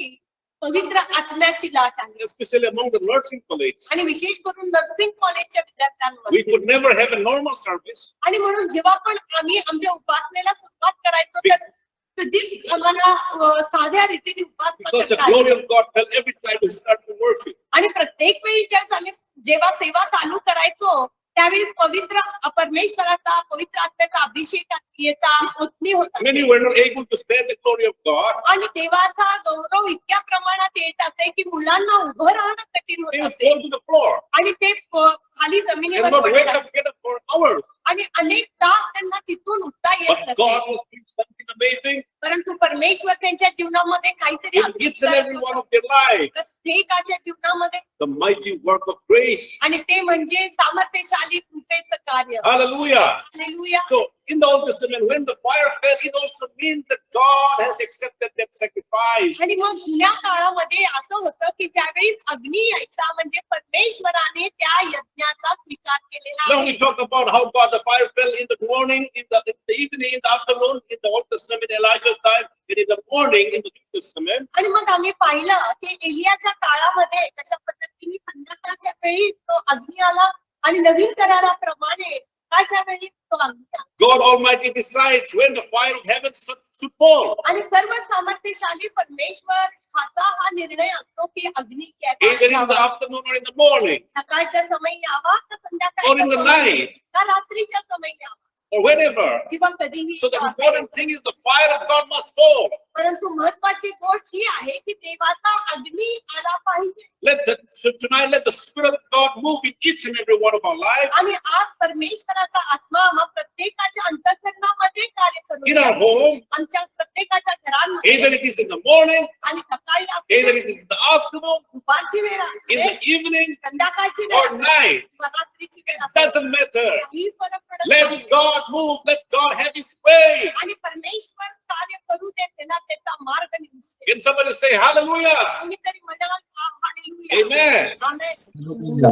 पवित्र आत्म्याची लाट आली. especially among the nursing college. आणि विशेष करून नर्सिंग कॉलेजच्या We विद्यार्थ्यांवर. could never have a normal service आणि म्हणून जेव्हा पण आम्ही आमच्या उपासनेला सुरुवात करायचो तर कधीच आम्हाला साध्या रीतीने उपासना Because the करता आली glory नाही. of God fell every time we start to worship. आणि प्रत्येक वेळी ज्यावेळेस आम्ही जेव्हा सेवा चालू करायचो त्यावेळेस पवित्र परमेश्वराचा पवित्र आत्म्याचा अभिषेक येता ओतणी होता Many were not able to stand the glory of God. आणि देवाचा गौरव इतक्या प्रमाणात येत असे की मुलांना उभं राहणं कठीण They होत would असे fall to the floor आणि ते खाली and जमिनीवर not wake पडत up, get up for hours. आणि अनेक तास त्यांना तिथून उठता येत But नसे God was doing something amazing परंतु परमेश्वर त्यांच्या जीवनामध्ये काहीतरी in अद्भुत each and करत every होता. one of their lives. प्रत्येकाच्या जीवनामध्ये The mighty work of grace. आणि ते म्हणजे सामर्थ्यशाली कृपेचं कार्य. Hallelujah. Hallelujah. So in the Old Testament, when the fire fell, it also means that God has accepted that sacrifice. आणि मग जुन्या काळामध्ये असं होतं की ज्यावेळेस अग्नी यायचा म्हणजे परमेश्वराने त्या यज्ञाचा स्वीकार केलेला Now आहे. we talk about how God, the fire fell in the morning, in the evening, in the afternoon, in the Old Testament, Elijah's time, and in the morning in the New Testament. आणि मग आम्ही पाहिलं की एलियाच्या काळामध्ये कशा पद्धतीने संध्याकाळच्या वेळी तो अग्नी आला आणि नवीन कराराप्रमाणे अशा वेळी तो अग्नी आला. God Almighty decides when the fire of heaven should fall. आणि सर्व सामर्थ्यशाली परमेश्वर हा निर्णय असतो की अग्नी Either in the यावा. afternoon or in the morning, सकाळच्या समयी यावा का or in the संध्याकाळच्या समयी night, का रात्रीच्या समयी यावा or whenever. किंवा कधीही So the यावा. important thing is the fire of God must fall. परंतु महत्वाची गोष्ट ही आहे की देवाचा अग्नी आला पाहिजे. So tonight, let the Spirit of God move in each and every one of our lives. आणि आज परमेश्वराचा आत्मा आम्हा प्रत्येकाच्या अंतःकरणामध्ये कार्य करू In our द्या. home, आमच्या प्रत्येकाच्या either घरांमध्ये it is in the morning, आणि सकाळी either असू it is in the afternoon, दुपारची वेळ असू in दे, the evening, संध्याकाळची or वेळ असू दे, night. किंवा रात्रीची वेळ It असू दे. doesn't matter. काही फरक पडत नाही. Let God move. Let God have His way. आणि परमेश्वर कार्य करू दे त्याला त्याचा मार्ग निवडू दे. Can somebody say hallelujah? कोणीतरी म्हणाल hallelujah. Amen. Amen.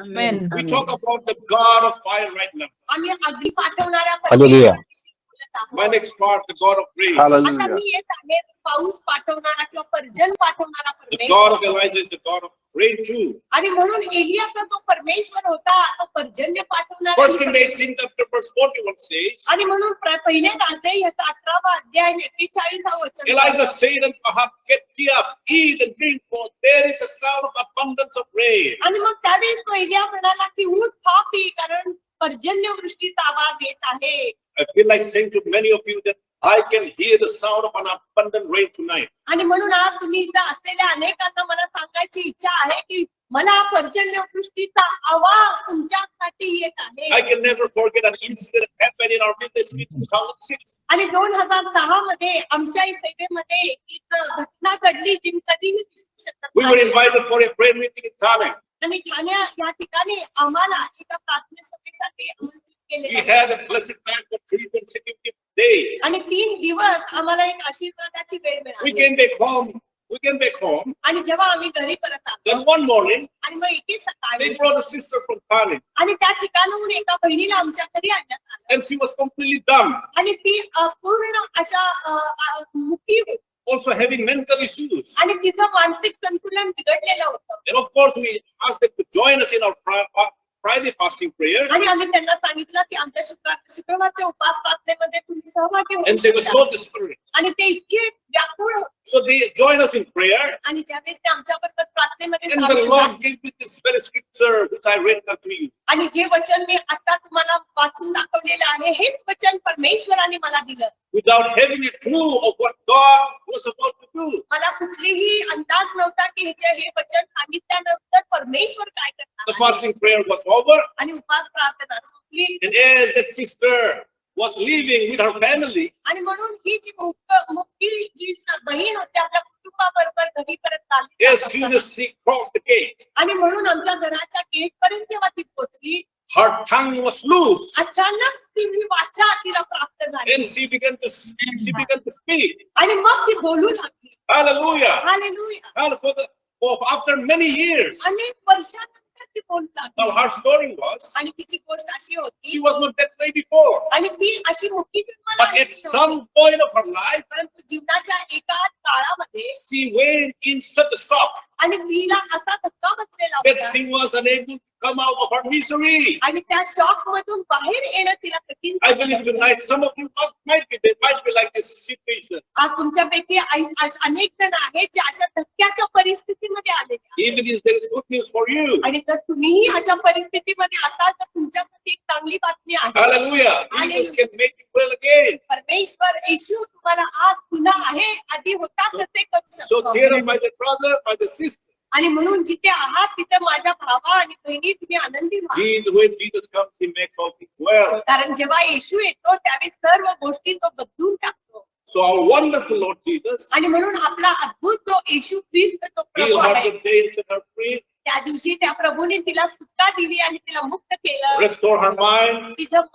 Amen. We talk about the God of fire right now. आम्ही अग्नी पाठवणाऱ्या हालेलुया. परमेश्वराविषयी बोलत आहोत. My next part, the God of rain. आता Hallelujah. मी येत आहे पाऊस पाठवणारा किंवा पर्जन पाठवणारा The God of परमेश्वर Elijah is the God of rain too. आणि म्हणून एलियाचा तो परमेश्वर होता तो पर्जन्य पाठवणारा First Kings 18 chapter verse 41 says, आणि म्हणून पहिले राजे याचा 18वा अध्याय 41 वचन Elijah said unto Ahab, get thee up, eat and drink, for there is a sound of abundance of rain. आणि मग त्यावेळेस तो एलिया म्हणाला की उठ खा पी कारण पर्जन्य वृष्टीचा आवाज येत आहे. I feel like saying to many of you that I can hear the sound of an abundant rain tonight. आणि म्हणून आज तुम्ही इथं असलेल्या अनेकांना मला सांगायची इच्छा आहे की मला पर्जन्य वृष्टीचा आवाज तुमच्यासाठी येत आहे. I can never forget an incident that happened in our ministry in 2006. आणि 2006 मध्ये आमच्या सेवेमध्ये एक घटना घडली जी कधीही विसरू शकत We were नाही. invited for a prayer meeting in Thane. आणि ठाणे या ठिकाणी आम्हाला एका प्रार्थना सभेसाठी आमंत्रित We केले had a blessed time for 3 consecutive days. आणि 3 दिवस आम्हाला एक आशीर्वादाची वेळ We मिळाली. came back home. We came back home. आणि जेव्हा आम्ही घरी परत आलो Then one morning, आणि मग एके सकाळी they brought a sister from Thane, आणि त्या ठिकाणाहून एका बहिणीला आमच्या घरी आणण्यात आलं and she was completely dumb, आणि ती पूर्ण अशा मुकी होती also having mental issues. आणि तिचं मानसिक संतुलन बिघडलेलं होतं. And of course, we asked them to join us in our Friday fasting prayer. आणि आम्ही त्यांना सांगितलं की आमच्या शुक्रवारच्या उपास प्रार्थनेमध्ये तुम्ही सहभागी होऊ And they were शकता. so desperate. आणि ते इतके व्याकुळ होते. So they joined us in prayer. आणि ज्यावेळेस ते आमच्याबरोबर प्रार्थनेमध्ये And the सामील Lord झाले gave me this very scripture which I read unto you. आणि जे वचन मी आता तुम्हाला वाचून दाखवलेलं आहे हेच वचन परमेश्वराने मला दिलं. Without having a clue of what God was about to do. मला कुठलीही अंदाज नव्हता की हे वचन सांगितल्यानंतर परमेश्वर काय The करणार आहे. fasting prayer was over. आणि उपास प्रार्थना संपली And as that sister was leaving with her family, आणि म्हणून ही जी मुक्की जी बहीण होती आपल्या कुटुंबाबरोबर घरी परत as soon चालली as she crossed the gate, आणि म्हणून आमच्या घराच्या गेट पर्यंत जेव्हा ती पोहोचली her tongue was loose. अचानक तिची वाचा तिला प्राप्त झाली And she began to speak. आणि मग ती बोलू लागली. Hallelujah. Hallelujah. And after many years. अनेक वर्षानंतर ती बोलू Now लागली her story was, आणि तिची गोष्ट अशी she होती was not that way before. आणि ती अशी मुक्की जन्माला But आली at नव्हती. some point of her life, परंतु जीवनाच्या एका काळामध्ये she went in such a shock. आणि स्त्रीला असा धक्का बसलेला that होता she was unable to come out of her misery. आणि त्या शॉक मधून बाहेर येणं तिला कठीण I झालं. believe tonight some of you might be like this situation. आज तुमच्यापैकी अनेक जण आहेत जे अशा धक्क्याच्या परिस्थितीमध्ये आलेले आहेत. Even if there is good news for you. आणि जर तुम्हीही अशा परिस्थितीमध्ये असाल तर तुमच्यासाठी एक चांगली बातमी आहे. Hallelujah. Jesus can make you well again. परमेश्वर येशू तुम्हाला आज पुन्हा आहे आधी होता तसे करू So शकतो. cheer up, my dear brother, my dear sister. आणि म्हणून जिथे आहात तिथे माझ्या भावा आणि बहिणी तुम्ही आनंदी व्हा. When Jesus comes, he makes all things well. कारण जेव्हा येशू येतो त्यावेळी सर्व गोष्टी तो बदलून टाकतो. So our wonderful Lord Jesus, आणि म्हणून आपला अद्भुत जो येशू ख्रिस्त तो प्रभू he'll have आहे. the day and set her free, त्या दिवशी त्या प्रभूने तिला सुटका दिली आणि तिला मुक्त केलं. restore her mind, तिचं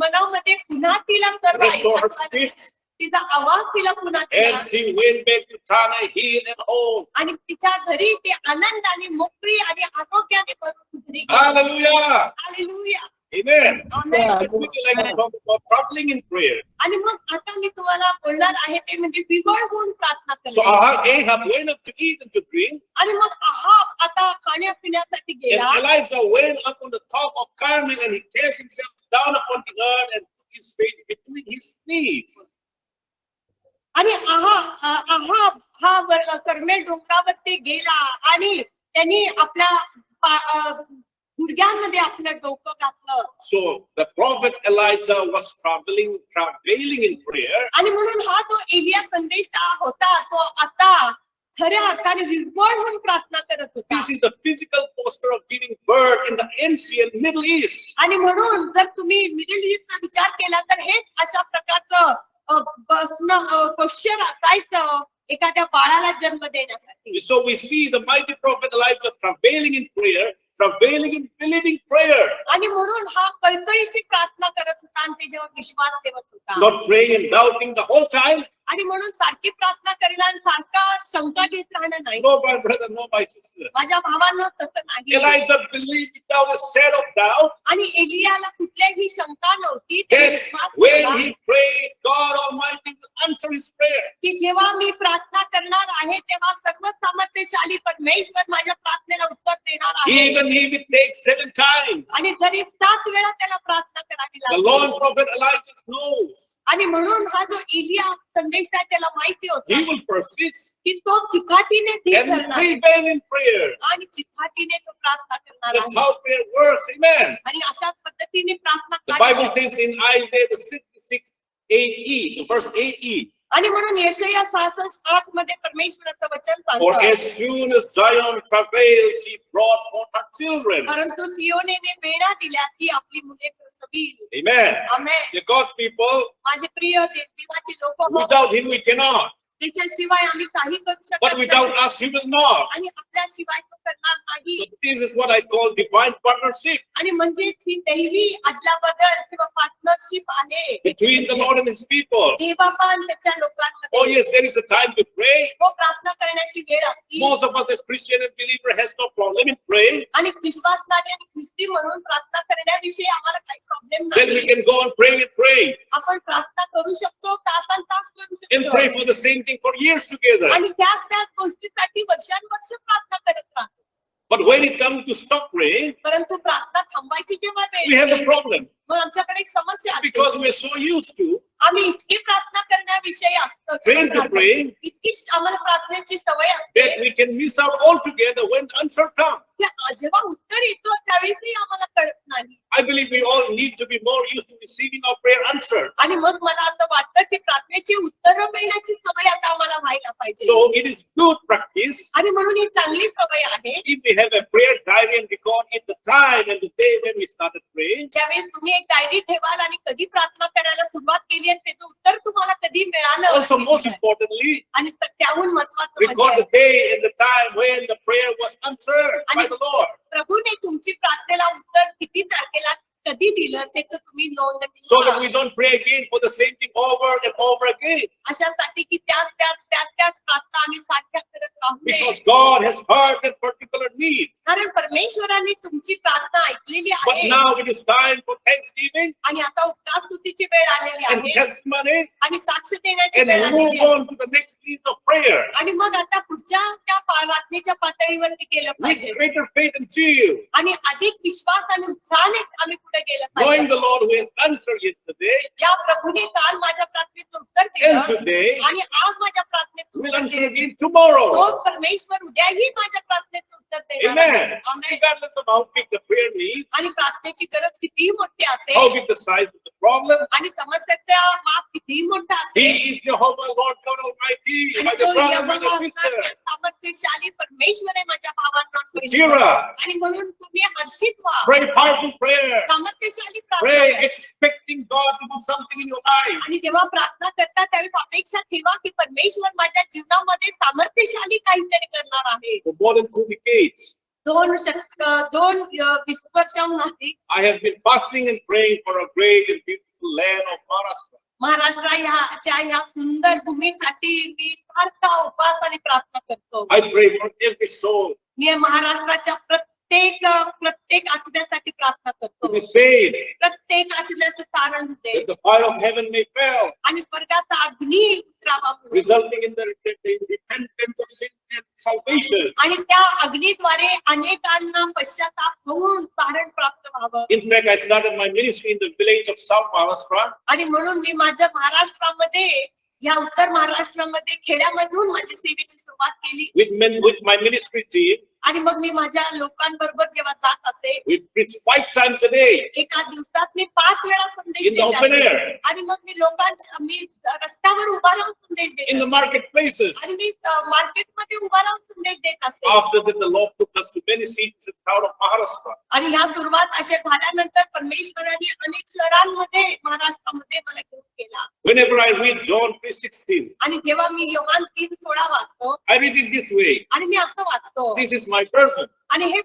मनामध्ये पुन्हा तिला सर्व Restore her ऐकत आलं. speech. तिचा आवाज तिला पुन्हा दिला. and she went back to Tana healed and whole. आणि तिच्या घरी ती आनंदाने मोकळी आणि आरोग्याने भरून घरी गेली. Hallelujah. Hallelujah. Amen. Amen. But we would like to talk about traveling in prayer. आणि मग आता मी तुम्हाला बोलणार आहे ते म्हणजे विवळ होऊन प्रार्थना So करणे. Ahab went up to eat and to drink, आणि मग आहाब आता खाण्यापिण्यासाठी गेला and Elijah went up on the top of Carmel, and he cast himself down upon the earth and put his face between his knees. आणि Ahab हा Carmel डोंगरावरती गेला आणि त्यांनी आपल्या गुडघ्यांमध्ये आपलं डोकं घातलं. So the prophet Elijah was travailing in prayer. आणि म्हणून हा जो एलिया संदेष्टा होता तो आता खऱ्या अर्थाने विवळ होऊन प्रार्थना करत होता. This is the physical posture of giving birth in the ancient Middle East. आणि म्हणून जर तुम्ही मिडल ईस्टचा विचार केला तर हेच अशा प्रकारचं क्वेश्चन असायचं एखाद्या बाळाला जन्म देण्यासाठी. So we see the mighty prophet Elijah travailing in prayer, travailing in believing prayer. आणि म्हणून हा कळकळीची प्रार्थना करत होता आणि त्याच्यावर विश्वास ठेवत होता. Not praying and doubting the whole time. आणि म्हणून सारखी प्रार्थना करणं आणि सारखा शंका घेत राहणं नाही. No, my brother, no, my sister. माझ्या भावांना तसं नाही. Elijah believed without a shadow of doubt आणि एलियाला कुठल्याही शंका नव्हती. त्याने that विश्वास when ठेवला he prayed, God Almighty will answer his prayer. की जेव्हा मी प्रार्थना करणार आहे तेव्हा सर्व सामर्थ्यशाली परमेश्वर माझ्या प्रार्थनेला उत्तर देणार आहे. Even if it takes 7 times. आणि जरी 7 वेळा त्याला प्रार्थना करावी The लागली. Lord prophet Elijah knows आणि म्हणून हा जो एलिया संदेश आहे त्याला माहिती he होता will persist की तो चिकाटीने धीर and धरणार आहे. prevail in prayer. आणि चिकाटीने तो प्रार्थना करणार That's आहे. how prayer works. Amen. आणि अशाच पद्धतीने प्रार्थना The कार्य Bible करते. says in Isaiah the 66, 8e, verse 8e, आणि म्हणून यशाया 66:8 मध्ये परमेश्वराचं वचन for सांगतं. as soon as Zion travailed, she brought forth her children. परंतु सियोनेने वेळा दिल्या की आपली मुले प्रसवील. Amen. Amen. The God's people, माझे प्रिय देवाचे लोक हो, without him we cannot. त्याच्याशिवाय आम्ही काही करू But शकत without नाही us he will not. आणि आपल्याशिवाय तो करणार नाही. So this is what I call divine partnership आणि म्हणजेच ही दैवी अदलाबदल किंवा पार्टनरशिप आहे between the Lord and his people. Devappa आणि त्याच्या Oh लोकांमध्ये. yes, there is a time to pray. तो प्रार्थना करण्याची वेळ असते Most of us as Christian and believer has no problem in praying. आणि विश्वासणारे आणि ख्रिस्ती म्हणून प्रार्थना करण्याविषयी आम्हाला काही प्रॉब्लेम Then we नाही. can go on praying and praying आपण प्रार्थना करू शकतो, तासन तास करू and pray शकतो for the same thing for years together. आणि त्याच गोष्टीसाठी वर्षानुवर्ष प्रार्थना करत राहतो. But when it comes to stop praying, परंतु प्रार्थना थांबायची जेव्हा we वेळ have a येते, problem मग आमच्याकडे एक समस्या असते. because we're so used to आम्ही इतकी प्रार्थना करण्याविषयी trained to असतो, praying इतकी आम्हाला प्रार्थनेची सवय असते that we can miss out altogether when the answer comes. की जेव्हा उत्तर येतो त्यावेळेसही आम्हाला कळत नाही. I believe we all need to be more used to receiving our prayer answered. आणि मग मला असं वाटतं की प्रार्थनेची उत्तरं मिळण्याची सवय आता आम्हाला व्हायला पाहिजे. So it is good practice आणि म्हणून ही चांगली सवय आहे. if we have a prayer diary and record it the time and the day when we started praying. ज्यावेळेस तुम्ही एक डायरी ठेवाल आणि कधी प्रार्थना करायला सुरुवात केली आणि त्याचं उत्तर तुम्हाला कधी मिळालं Also, most importantly, आणि त्याहून महत्वाचं record म्हणजे the day and the time when the prayer was answered by the Lord. प्रभूने तुमची प्रार्थनेला उत्तर किती तारखेला कधी दिलं त्याचं तुम्ही नोंद so that ठेवा. we don't pray again for the same thing over and over again. अशासाठी की त्याच प्रार्थना आम्ही सारख्या करत राहू नये. Because God has heard that particular need. कारण परमेश्वराने तुमची प्रार्थना ऐकलेली But आहे now it is time for thanksgiving आणि आता उपकार स्तुतीची वेळ आलेली and आहे testimony आणि साक्ष देण्याची and वेळ आलेली move आहे. on to the next phase of prayer आणि मग आता पुढच्या त्या प्रार्थनेच्या पातळीवरती केलं with पाहिजे greater faith and zeal, आणि अधिक विश्वास आणि उत्साहाने आम्ही पुढे गेलं knowing पाहिजे. the Lord who has answered yesterday ज्या प्रभूने काल माझ्या प्रार्थनेचं उत्तर and दिलं today आणि आज माझ्या प्रार्थनेचं will उत्तर answer देईल, again tomorrow. तो परमेश्वर उद्याही माझ्या प्रार्थनेचं उत्तर देणार आहे. Amen. Amen. Regardless of how big the prayer need, आणि प्रार्थनेची गरज कितीही मोठी how असेल big the size of the problem, आणि समस्येचा माप कितीही मोठा He असेल is Jehovah Lord God Almighty, आणि my तो brother, my यहोवा sister, सामर्थ्यशाली परमेश्वर आहे माझ्या भावांना आणि Zira. बहिणींना. आणि म्हणून तुम्ही हर्षित व्हा. Pray powerful prayer. सामर्थ्यशाली Pray प्रार्थना करा. expecting God to do something in your life. आणि जेव्हा प्रार्थना करता त्यावेळेस अपेक्षा ठेवा की परमेश्वर माझ्या जीवनामध्ये सामर्थ्यशाली काहीतरी करणार आहे. For more than 2 decades, 20 वर्षाहून अधिक I have been fasting and praying for a great and beautiful land of Maharashtra. महाराष्ट्राच्या ह्या सुंदर भूमीसाठी मी सारखा उपवास आणि प्रार्थना करतो. I pray for every soul मी महाराष्ट्राच्या प्रत्येक आत्म्यासाठी प्रार्थना to करतो. be saved, प्रत्येक आत्म्याचं तारण होते that the fire of heaven may fall, आणि स्वर्गाचा अग्नी उतरावा म्हणून. resulting in the repentance of sin and salvation. आणि त्या अग्नीद्वारे अनेकांना पश्चाताप होऊन तारण प्राप्त व्हावं. In fact, I started my ministry in the village of South Maharashtra. आणि म्हणून मी माझ्या महाराष्ट्रामध्ये या उत्तर महाराष्ट्रामध्ये खेड्यामधून माझी सेवेची सुरुवात केली. With my ministry team, आणि मग मी माझ्या लोकांबरोबर जेव्हा जात असे we preach 5 times a day एका दिवसात मी 5 वेळा संदेश in the देत open असे. air, आणि मग मी रस्त्यावर उभा राहून संदेश देत in the असे. marketplaces. आणि मी मार्केटमध्ये उभा राहून संदेश देत असे. After that, the Lord took us to many cities in the town of Maharashtra. आणि ह्या सुरुवात अशा झाल्यानंतर परमेश्वराने अनेक शहरांमध्ये महाराष्ट्रामध्ये मला घेऊन गेला. Whenever I read John 3:16, आणि जेव्हा मी योहान 3:16 वाचतो I read it this way. आणि मी असं वाचतो This is my person. आणि हे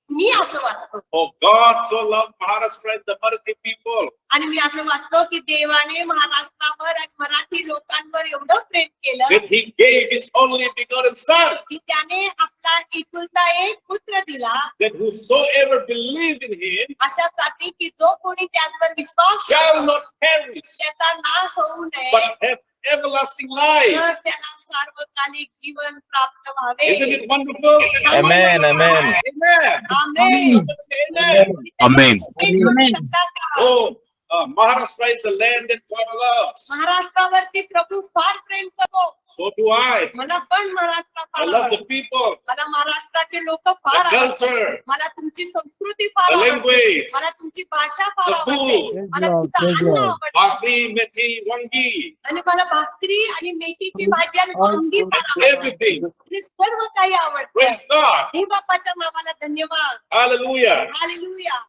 मी असं वाचतो For God so loved Maharashtra and the Marathi people आणि मी असं वाचतो की देवाने महाराष्ट्रावर आणि मराठी लोकांवर एवढं प्रेम केलं that He gave His only begotten Son, की त्याने आपला एकुलता एक पुत्र दिला that whosoever believe in Him अशासाठी की जो कोणी त्यावर विश्वास shall करतो, not perish, त्याचा नाश होऊ नये but have everlasting life. तर त्याला सार्वकालिक जीवन प्राप्त व्हावे. Isn't it wonderful? Amen, amen. Amen. Amen. Amen. Amen. Amen. Oh, Maharashtra is the land that God loves. महाराष्ट्रावरती प्रभू फार प्रेम करतो. So do I. मला पण Maharashtra I far love the आवडतो. people, मला महाराष्ट्राचे लोक the फार आवडतात. culture, मला तुमची संस्कृती फार the आवडते. language, मला तुमची भाषा फार the आवडते. food, मला तुमचं अन्न आवडतं. Bhakri, Methi, Wangi, आणि मला भाकरी आणि मेथीची भाजी आणि वांगी फार आवडतात. everything. आणि सर्व काही आवडतं. Praise God. हे बाप्पाच्या नावाला धन्यवाद. Hallelujah. Hallelujah.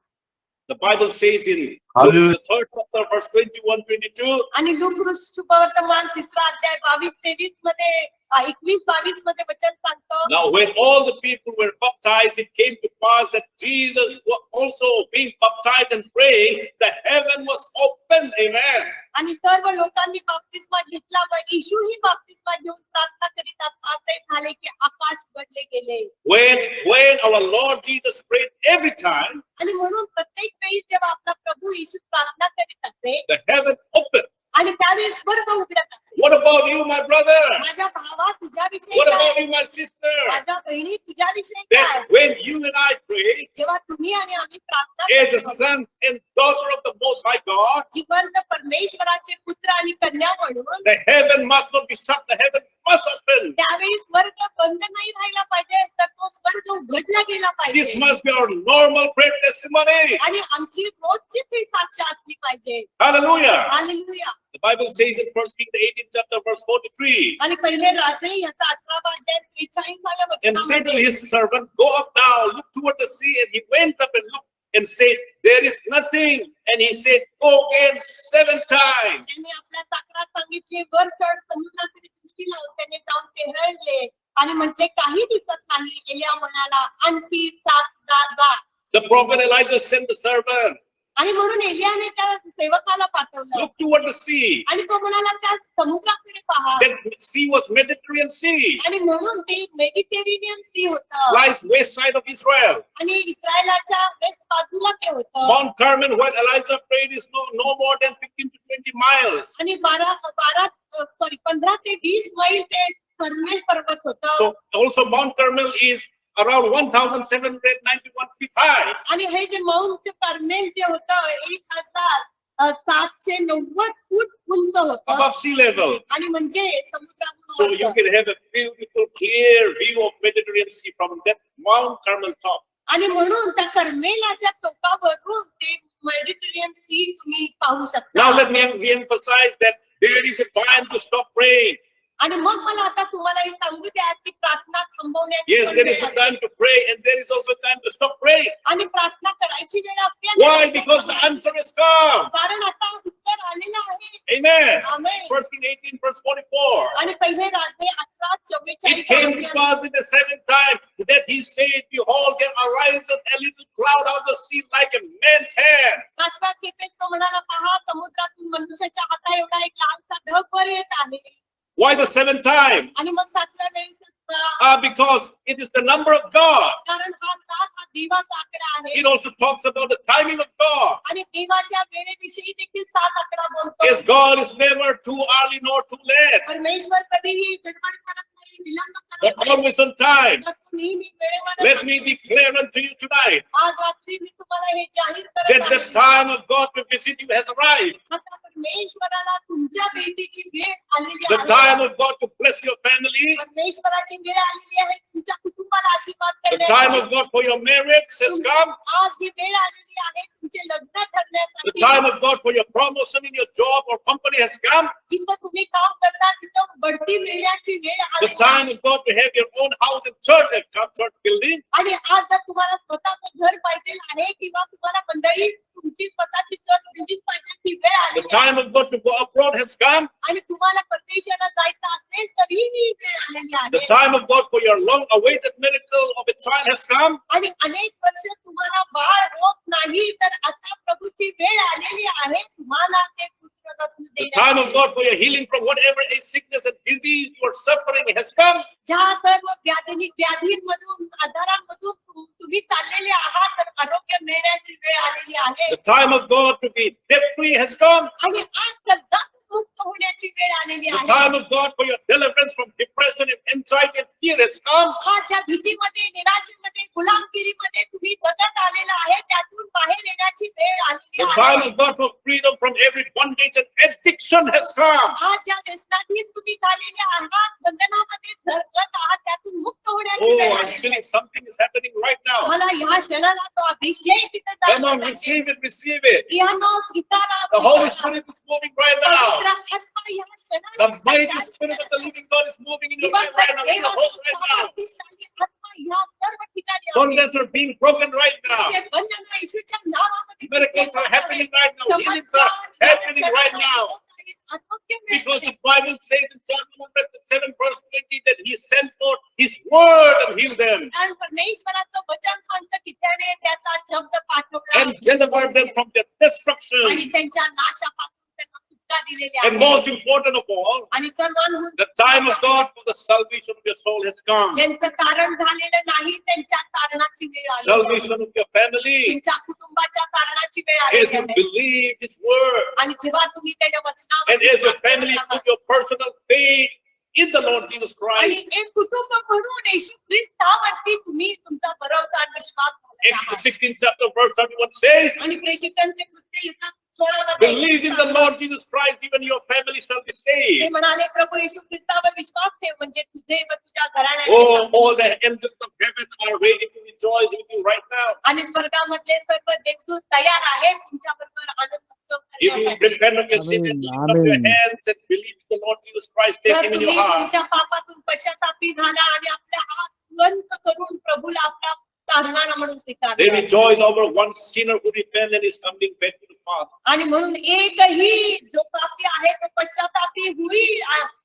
The Bible says in Luke, Hallelujah. the 3rd chapter, verse 21-22, आणि लूक सुवर्तमान 3 अध्याय 22-23 मध्ये 21-22 मध्ये वचन सांगतो. now when all the people were baptized, it came to pass that Jesus was also being baptized and praying, the heaven was opened. Amen. आणि सर्व लोकांनी बाप्तिस्मा घेतला व येशूही बाप्तिस्मा घेऊन प्रार्थना करीत असता असे झाले की आकाश उघडले गेले. When our Lord Jesus prayed every time, आणि म्हणून प्रत्येक वेळी जेव्हा आपला प्रभू येशू प्रार्थना करीत असे the heaven opened. आणि त्यावेळी स्वर्ग उघडत असे. What about you, my brother? माझ्या भावा तुझ्याविषयी What काय? about you, my sister? माझ्या बहिणी तुझ्याविषयी काय? That when you and I pray जेव्हा तुम्ही आणि आम्ही प्रार्थना as a करतो, son and daughter of the Most High God, जिवंत परमेश्वराचे पुत्र आणि कन्या म्हणून the heaven must not be shut. The heaven must open. त्यावेळी स्वर्ग बंद नाही राहिला पाहिजे तर तो स्वर्ग उघडला गेला This पाहिजे. must be our normal prayer testimony. आणि आमची रोजची ती साक्ष असली पाहिजे. Hallelujah. Hallelujah. The Bible says in 1 Kings, the 18th chapter, verse 43, आणि पहिले राजे याचा 18वा अध्याय 43व्या and said to वचनामध्ये his servant, go up now, look toward the sea. And he went up and looked and said, there is nothing. And he said, go again 7 times. त्यांनी आपल्या चाकरात सांगितले वर चढ समुद्राकडे दृष्टी लावून त्याने जाऊन टेहळले आणि म्हटले काही दिसत नाही. एलिया म्हणाला आणखी 7दा जा. The prophet Elijah sent the servant आणि म्हणून एलियाने त्या सेवकाला पाठवलं Look toward the sea. आणि तो म्हणाला त्या समुद्राकडे पहा That sea was Mediterranean Sea. आणि म्हणून ते मेडिटेरेनियन सी होतं Lies west side of Israel. आणि इस्रायलाच्या वेस्ट बाजूला ते होतं Mount Carmel, where Elijah prayed, is no more than 15 to 20 miles. आणि 15 ते 20 मैल ते कर्मेल पर्वत होतं So also Mount Carmel is around 1,791 feet high. आणि हे जे माउंट कार्मेल जे होतं 1790 फूट उंच होतं Above sea level. आणि म्हणजे So you समुद्रावर can have a beautiful, clear view of Mediterranean Sea from that Mount Carmel top. आणि म्हणून त्या कर्मेलाच्या टोकावरून ते मेडिटेरियन सी तुम्ही पाहू Now शकता let me emphasize that there is a time to stop praying. आणि मग मला आता तुम्हाला हे सांगू द्या की प्रार्थना थांबवण्याची Yes, पण there वेळ is a असते. time to pray and there is also time to stop praying. आणि प्रार्थना करायची वेळ असते आणि Why? Because the answer has come. कारण आता उत्तर आलेलं आहे Amen. आमेन. 1 Kings 18 verse 44. आणि पहिले राजे It came to 18:44 pass in the seventh time that he said, Behold, there ariseth a little cloud out of the sea like a man's hand. पाचव्या खेपेस तो म्हणाला पहा समुद्रातून मनुष्याच्या हाता एवढा एक लहानसा ढग वर येत आहे Why the seventh time? आणि मग सातव्या वेळेस Because it is the number of God. कारण हा 7 हा देवाचा आकडा आहे It also talks about the timing of God. आणि देवाच्या वेळेविषयी देखील 7 आकडा बोलतो Yes, God is never too early nor too late, परमेश्वर कधीही गडबड करत नाही विलंब करत but नाही always on time. तर तो नेहमी वेळेवर Let me declare unto you tonight आज रात्री मी तुम्हाला हे जाहीर that करत the आहे time of God to visit you has arrived. आता परमेश्वराला तुमच्या भेटीची वेळ आलेली The आहे time of God to bless your family. परमेश्वराची वेळ आलेली आहे तुमच्या कुटुंबाला आशीर्वाद The time करण्याची of God for your marriage has come. आज ही वेळ आलेली आहे तुमचे लग्न The ठरण्यासाठी time of God for your promotion in your job or company has come. जिथं तुम्ही काम करता तिथं बढती मिळण्याची वेळ The आलेली time आहे of God to have your own house and church has come, church building. आणि आज जर तुम्हाला स्वतःचं घर पाहिजे आहे किंवा तुम्हाला मंडळी तुमची स्वतःची चर्च बिल्डिंग पाहिजे ती वेळ The आलेली आहे time of God to go abroad has come. आणि तुम्हाला परदेशाला जायचं असेल तरी ही वेळ आलेली The आहे time of God for your long awaited miracle of a child has come. आणि अनेक वर्ष तुम्हाला बाळ होत नाही तर आता प्रभूची वेळ आलेली आहे तुम्हाला ते पुत्ररत्न The time of देण्याची God for your healing from whatever a sickness and disease you are suffering has come. ज्या सर्व व्याधींमधून आजारांमधून तुम्ही चाललेले आहात तर आरोग्य मिळण्याची वेळ आलेली आहे The time of God to be debt free has come. आणि आज कर्जातून मुक्त होण्याची वेळ आलेली The आहे time of God for your deliverance from depression and anxiety and fear has come. आज ज्या भीतीमध्ये निराशेमध्ये गुलामगिरीमध्ये तुम्ही जगत आलेला आहे त्यातून बाहेर येण्याची वेळ आलेली The आहे time of God for freedom from every bondage and addiction has come. आज ज्या व्यसनाधीन तुम्ही झालेले आहात बंधनामध्ये जगत आहात त्यातून मुक्त होण्याची Oh, वेळ I'm आलेली आहे feeling something is happening right now. मला या क्षणाला तो अभिषेक तिथे Come on, जाणवत आहे. receive it, receive it. प्रियानो, स्वीकारा, The Holy स्वीकारा. Spirit is moving right now. पवित्र आत्मा या क्षणाला The mighty Spirit of the living God is moving in your life right now, in your home right now. शक्तिशाली आत्मा या सर्व ठिकाणी आहे. Bondage are being broken right now. जे बंधन येशूच्या नावामध्ये Miracles are happening right now. Healings are happening right now. Because the Bible says in Psalm 107 verse 20 that He sent forth His word and healed them कारण परमेश्वराचं वचन सांगतं की त्याने त्याचा शब्द पाठवला and delivered them from their destruction. आणि त्यांच्या नाशापासून त्यांना सुटका दिलेली And आहे most important of all, आणि सर्वांहून the time of God for the salvation of your soul has come. ज्यांचं तारण झालेलं नाही त्यांच्या तारणाची वेळ आली आहे. Salvation of your family. तुमच्या कुटुंबाच्या तारणाची वेळ As आलेली you आहे believe His word आणि जेव्हा तुम्ही त्याच्या and वचनावर as your विश्वास family करत आहात, put your personal faith in the Lord Jesus आणि Christ. एक कुटुंब म्हणून येशू ख्रिस्तावरती तुम्ही तुमचा भरवसा आणि विश्वास घालत Exodus आहात. 16 chapter verse 31 says, आणि प्रेषितांचे कृत्य युगात 16 मध्ये believe in the Lord Jesus Christ, even your family shall be ते saved. म्हणाले प्रभू येशू ख्रिस्तावर विश्वास ठेव म्हणजे तुझे व तुझ्या Oh, घराण्याचे all the angels of heaven are ready to rejoice with you right now. आणि स्वर्गामधले सर्व देवदूत तयार आहेत तुमच्या बरोबर आनंद उत्सव If you करण्यासाठी. repent of your sins and lift up your hands and believe in the Lord Jesus Christ, take जर Him in तुम्ही your heart. तुमच्या पापातून पश्चातापी झाला आणि आपल्या हात बंद करून प्रभूला आपला तारणारा म्हणून They स्वीकारला rejoice over one sinner who repents and is coming back to the Father. आणि म्हणून एकही जो पापी आहे तो पश्चातापी होईल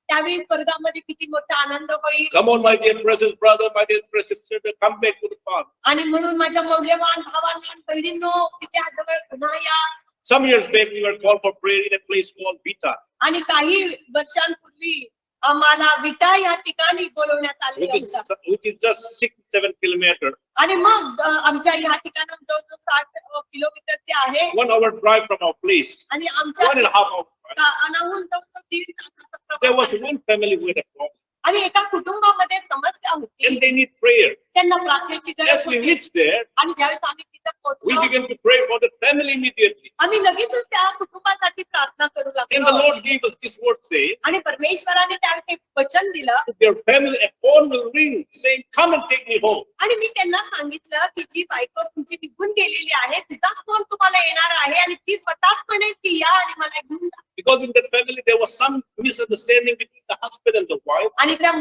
त्यावेळी स्वर्गामध्ये किती मोठा आनंद होईल. Come on, my dear precious brother, my dear precious sister, come back to the Father. आणि म्हणून माझ्या मौल्यवान भावांनो आणि बहिणींनो, त्याजवळ पुन्हा या. Some years back, we were called for prayer in a place called Vita, आणि काही वर्षांपूर्वी आम्हाला विटा या ठिकाणी बोलवण्यात आले which is just 6-7 kilometers. आणि मग आमच्या या ठिकाणाहून जवळजवळ 60 किलोमीटर ते आहे. 1 hour drive from our place. आणि आमच्या 1.5 hours. ठिकाणाहून जवळजवळ 1.5 तासाचा There was प्रवास. one family who had a problem, आणि एका कुटुंबामध्ये समस्या होती. and they need prayer. त्यांना प्रार्थनेची गरज As we होती. reached there, आणि ज्यावेळेस आम्ही तिथे we पोहोचलो, began to pray for the family immediately. आम्ही लगेचच त्या कुटुंबासाठी प्रार्थना करू And the लागलो. Lord gave us this word saying, आणि परमेश्वराने त्यावेळेस एक वचन दिलं. their family, a phone will ring saying, come and take me home. आणि मी त्यांना सांगितलं की जी बायको तुमची निघून गेलेली आहे तिचाच फोन तुम्हाला येणार आहे आणि ती स्वतःच म्हणेल की या आणि मला घेऊन जा. Because in that family, there was some misunderstanding between the husband and the wife. आणि त्या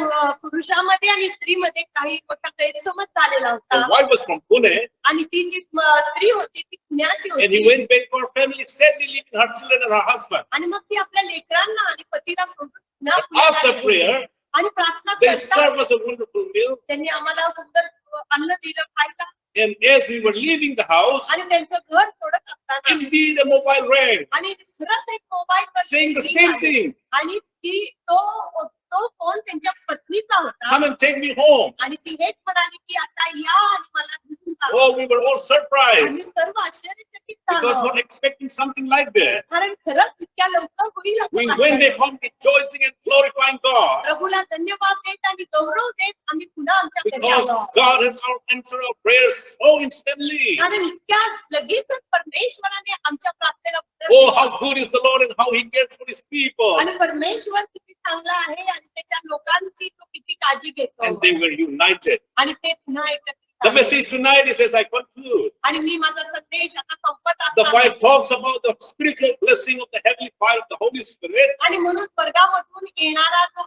पुरुषामध्ये आणि स्त्रीमध्ये काही मोठा गैरसमज झालेला The होता. wife was from Pune, आणि ती जी स्त्री होती ती पुण्याची and he होती. went back to her family, sadly leaving her children and her husband. आणि मग ती आपल्या लेकरांना आणि पतीला सोडून पुन्हा But पुण्याला after गेली. prayer, आणि प्रार्थना they करता served us a wonderful meal. त्यांनी आम्हाला सुंदर अन्न दिलं खायला. And as we were leaving the house, आणि त्यांचं घर सोडत असताना indeed a mobile rang, आणि खरंच एक mobile saying the same thing. आणि ती तो फोन त्यांच्या पत्नीचा होता. Come and take me home. आणि ती हेच म्हणाली की आता या आणि मला घेऊन जा. Oh, we were all surprised आम्ही सर्व आश्चर्यचकित because झालो. not expecting something like that. कारण खरंच इतक्या लवकर होईल असं We वाटलं went नाही. back home rejoicing and glorifying God प्रभूला धन्यवाद देत आणि गौरव देत आम्ही पुन्हा आमच्या घरी because Alo. God has answered our prayers so instantly. कारण इतक्या लगेचच परमेश्वराने आमच्या प्रार्थनेला उत्तर Oh, दिलं. how good is the Lord and how He cares for His people. आणि परमेश्वर किती चांगला आहे आणि त्याच्या लोकांची तो किती काळजी घेतो. And they were united. आणि ते पुन्हा एकत्रित The झाले. message tonight is, as I conclude, आणि मी माझा संदेश आता संपत the असताना Bible talks about the spiritual blessing of the heavenly fire of the Holy Spirit. आणि म्हणून स्वर्गामधून येणारा जो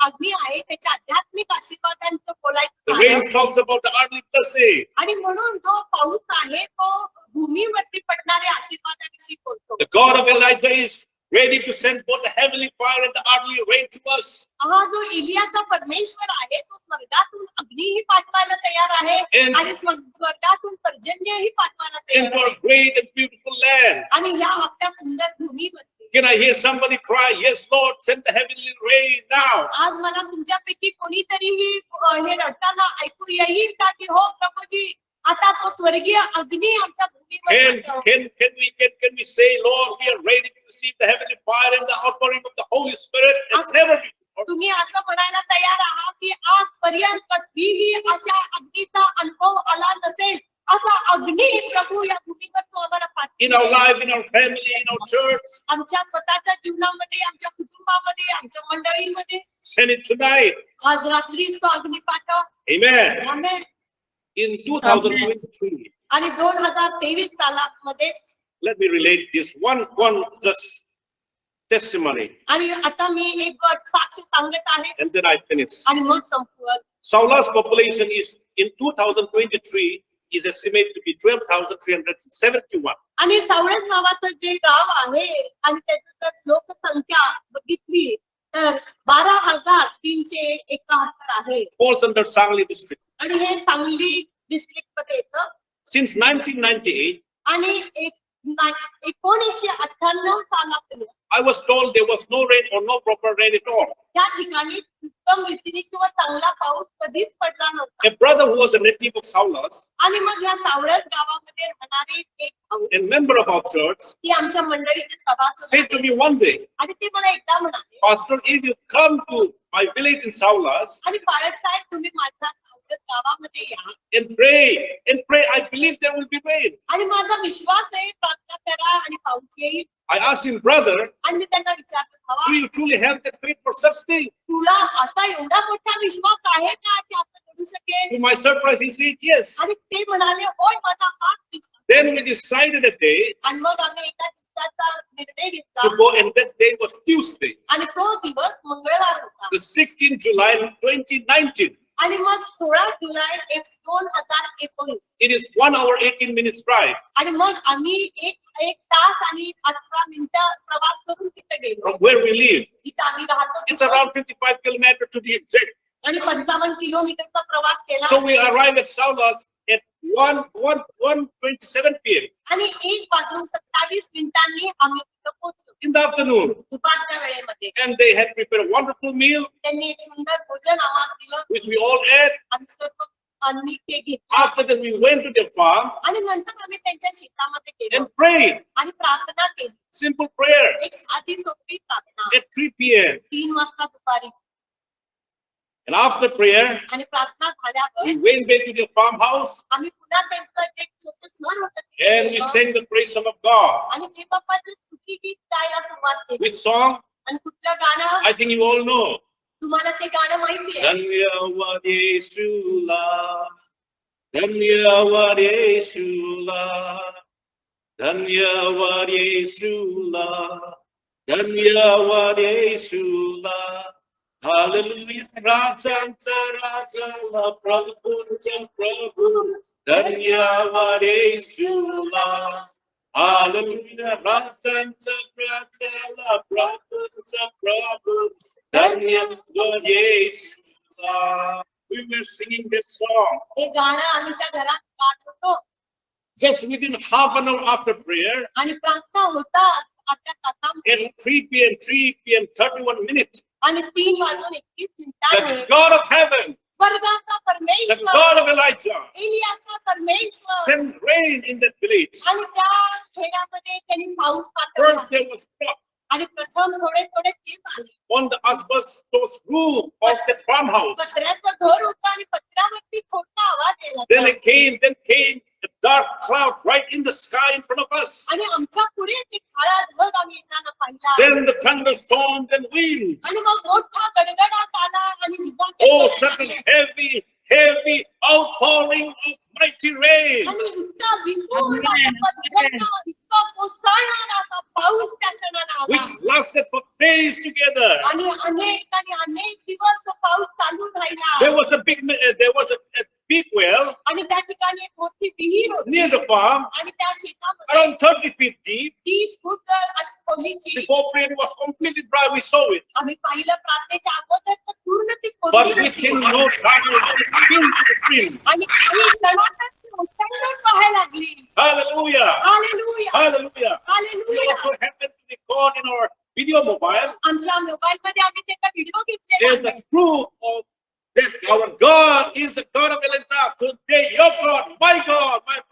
अग्नी आहे त्याच्या आध्यात्मिक आशीर्वादांचं The बोलायचं rain आहे. talks about the earthly blessing. आणि म्हणून जो पाऊस आहे तो भूमीवरती पडणाऱ्या आशीर्वादाविषयी बोलतो. The God of Elijah is ready to send both the heavenly fire and the earthly rain to us. हा जो एलियाचा परमेश्वर आहे तो स्वर्गातून अग्नीही पाठवायला तयार आहे And- आणि स्वर्गातून पर्जन्यही पाठवायला तयार Into आहे. our great and beautiful land. आणि या आपल्या सुंदर भूमीवरती Can I hear somebody cry, yes, Lord, send the heavenly rain now? आज मला तुमच्यापैकी कोणीतरीही हे रडताना ऐकू येईल का की हो प्रभूजी आता तो स्वर्गीय अग्नी आमच्या भूमीवर पाठव. Can we say, Lord, we are ready to receive the heavenly fire and the outpouring of the Holy Spirit as never before? तुम्ही असं म्हणायला तयार आहात की आजपर्यंत कधीही अशा अग्नीचा अनुभव आला नसेल असा अग्नी प्रभू या भूमीवर तो आम्हाला In our पाठव. life, in our family, in our church, आमच्या स्वतःच्या जीवनामध्ये आमच्या कुटुंबामध्ये आमच्या मंडळीमध्ये send it tonight. आज रात्रीच तो अग्नी पाठव. Amen. आमेन. In 2023, आणि 2023 सालामध्ये let me relate this one just testimony, आणि आता मी एक साक्ष सांगत आहे and then I finish. आणि मग संपवल. Saula's population is in 2023 is estimated to be 12,371. आणि सावळस नावाचं जे गाव आहे आणि त्याची जर लोकसंख्या बघितली तर 12,371 आहे. Falls under Sangli district. आणि हे सांगली डिस्ट्रिक्ट मध्ये येतं. Since 1998, आणि 1998 सालापर्यंत I was told there was no rain or no proper rain at all. त्या ठिकाणी उत्तम रीतीने किंवा चांगला पाऊस कधीच पडला नव्हता. A brother who was a native of Saula's आणि मग या सावळस गावामध्ये राहणारे एक भाऊ and member of our church ती आमच्या मंडळीचे सभासद said to आहेत. me one day, आणि ते मला एकदा म्हणाले Pastor, if you come to my village in Saula's आणि बाळक साहेब तुम्ही माझ्या सावळस गावामध्ये या and pray, I believe there will be rain. आणि माझा विश्वास आहे प्रार्थना करा आणि पाऊस येईल. I asked him, brother, आणि मी त्यांना विचारलं भावा do you truly have that faith for such thing? तुला असा एवढा मोठा विश्वास आहे का की असं घडू शकेल? To my surprise, he said yes. आणि ते म्हणाले होय माझा हाच विश्वास. Then we decided a day आणि मग आम्ही एका दिवसाचा निर्णय to घेतला go, and that day was Tuesday, आणि तो दिवस मंगळवार होता. the 16th July 2019. आणि मग 16 जुलै 2019. It is 1 hour 18 minutes drive आणि मग आम्ही एक तास आणि 18 मिनिटं प्रवास करून तिथे गेलो. from where we live. तिथे आम्ही राहतो It's around 55 kilometers to be exact. आणि 55 किलोमीटरचा प्रवास केला. So we arrived at Saudas at 1:27 p.m. आणि 1:27 आम्ही तिथे पोहोचलो in the afternoon. दुपारच्या वेळेमध्ये. And they had prepared a wonderful meal, त्यांनी एक सुंदर भोजन आम्हाला दिलं. which we all ate. आम्ही सर्व आणि ते घेतलं. After that, we went to their farm आणि नंतर आम्ही त्यांच्या शेतामध्ये गेलो and prayed. आणि प्रार्थना केली. Simple prayer एक साधी सोपी प्रार्थना at 3 p.m. 3 वाजता दुपारी. And after prayer, आणि प्रार्थना झाल्यावर we went back to their farmhouse आम्ही पुन्हा त्यांचं एक छोटं घर होतं and we sang the praise song of God. आणि ते बाप्पाची स्तुती गीत गायला सुरुवात केली. Which song? आणि कुठलं गाणं? I think you all know. तुम्हाला ते गाणं माहिती आहे? धन्यवाद येशूला, धन्यवाद येशूला, धन्यवाद येशूला, धन्यवाद येशूला. Hallelujah, राजांचा राजाला, प्रभूंचा प्रभू, धन्यवाद येशूला. Hallelujah, राजांचा राजाला, प्रभूंचा प्रभू, धन्यवाद येशूला. We were singing that song. हे गाणं आम्ही त्या घरात गात होतो. Just within half an hour after prayer, आणि प्रार्थना होता आपल्या तासामध्ये at 3 p.m. 31 minutes, आणि 3:31 the मिनिटांनी God of heaven, स्वर्गाचा the परमेश्वर, God of Elijah, एलियाचा परमेश्वर sent rain in that village. आणि त्या खेड्यामध्ये त्यांनी पाऊस First पाठवला. there was frost आणि प्रथम थोडे थेंब आले. on the asbestos roof of the farmhouse. पत्र्याचं घर होतं आणि पत्र्यावरती छोटा आवाज यायला Then लागला. then came a dark cloud right in the sky in front of us. आणि आमच्या पुढे ते काळा ढग आम्ही येताना पाहिला. Then the thunderstorm, then wind. आणि मग मोठा गडगडाट आला आणि विजा Oh, पेटायला such a लागल्या. heavy outpouring of mighty rain. आणि इतका विपुल असा प्रचंड, इतका कोसळणारा असा पाऊस त्या क्षणाला Which आला. lasted for days together. आणि अनेक दिवस तो पाऊस चालू राहिला. There was a big well आणि त्या ठिकाणी एक मोठी विहीर होती near the farm, आणि त्या शेतामध्ये around 30 feet deep. 30 फूट अशी खोलीची. Before prayer was completely dry, we saw it. आम्ही पाहिलं प्रार्थनेच्या अगोदर तर पूर्ण ती But खोली within होती. no time, it filled to the brim. आणि काही क्षणातच ती ओसंडून वाहायला लागली. Hallelujah. Hallelujah, Hallelujah. We hallelujah. also happened to record in our video mobile. आमच्या मोबाईल मध्ये आम्ही त्याचा व्हिडिओ घेतलेला There's आहे. a proof of that our God is the God of Elijah. Today, your God, my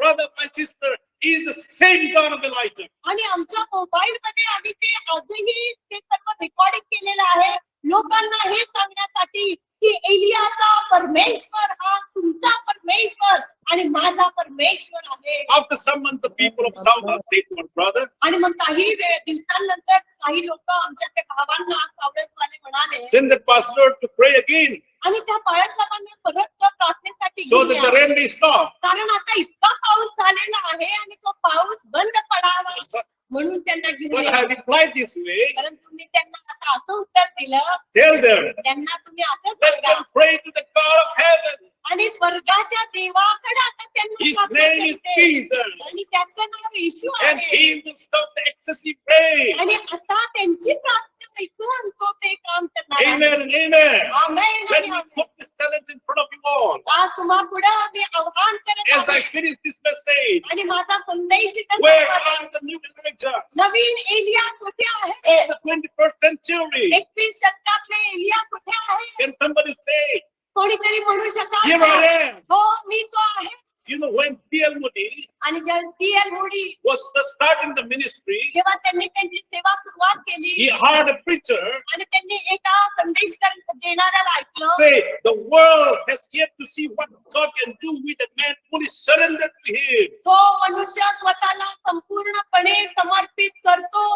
brother, my sister, is the same God of Elijah. आणि आमच्या mobile मध्ये आम्ही ते आजही ते सर्व रेकॉर्डिंग केलेलं आहे लोकांना हे सांगण्यासाठी की एलियाचा परमेश्वर हा तुमचा परमेश्वर आणि माझा परमेश्वर आहे. After some months, the people of Sauda said to our brother, आणि मग काही दिवसांनंतर काही लोक आमच्या त्या भावांना सावळसवाले म्हणाले send that pastor to pray again आणि त्या बाळासाहेबांना परत प्रार्थनेसाठी so घेऊन that the या. rain may stop. कारण आता इतका पाऊस झालेला आहे आणि तो पाऊस बंद पडावा म्हणून त्यांना घेऊन But या. I replied this way, परंतु मी त्यांना आता असं उत्तर दिलं tell them, त्यांना तुम्ही असं let Sanga them pray to the God of heaven. आणि स्वर्गाच्या देवाकडे आता त्यांना His प्रार्थना name is करते. Jesus. आणि त्यांचं नाव येशू And आहे he will stop the excessive rain. आणि आता त्यांची प्रार्थना ऐकून तो ते काम करणार आहे. Amen and amen. Amen Let आणि me amen. put this challenge in front of you all. आज तुम्हा पुढे मी आव्हान करत As I आहे finish this message, आणि माझा संदेश इथं where संपत आहे. are the new Elijah नवीन एलिया कुठे आहे of the 21st century? 21 शतकातले Elia कुठे आहे Can somebody say, कोणीतरी म्हणू शकाल here I का? am? हो मी तो आहे. You know, when D.L. Moody आणि ज्यावेळेस D.L. Modi was starting the ministry, जेव्हा त्यांनी त्यांची सेवा सुरुवात he केली hired a preacher आणि त्यांनी एका संदेश देणाऱ्याला ऐकलं say, the world has yet to see what God can do with a man fully surrendered to him. तो मनुष्य स्वतःला संपूर्णपणे समर्पित करतो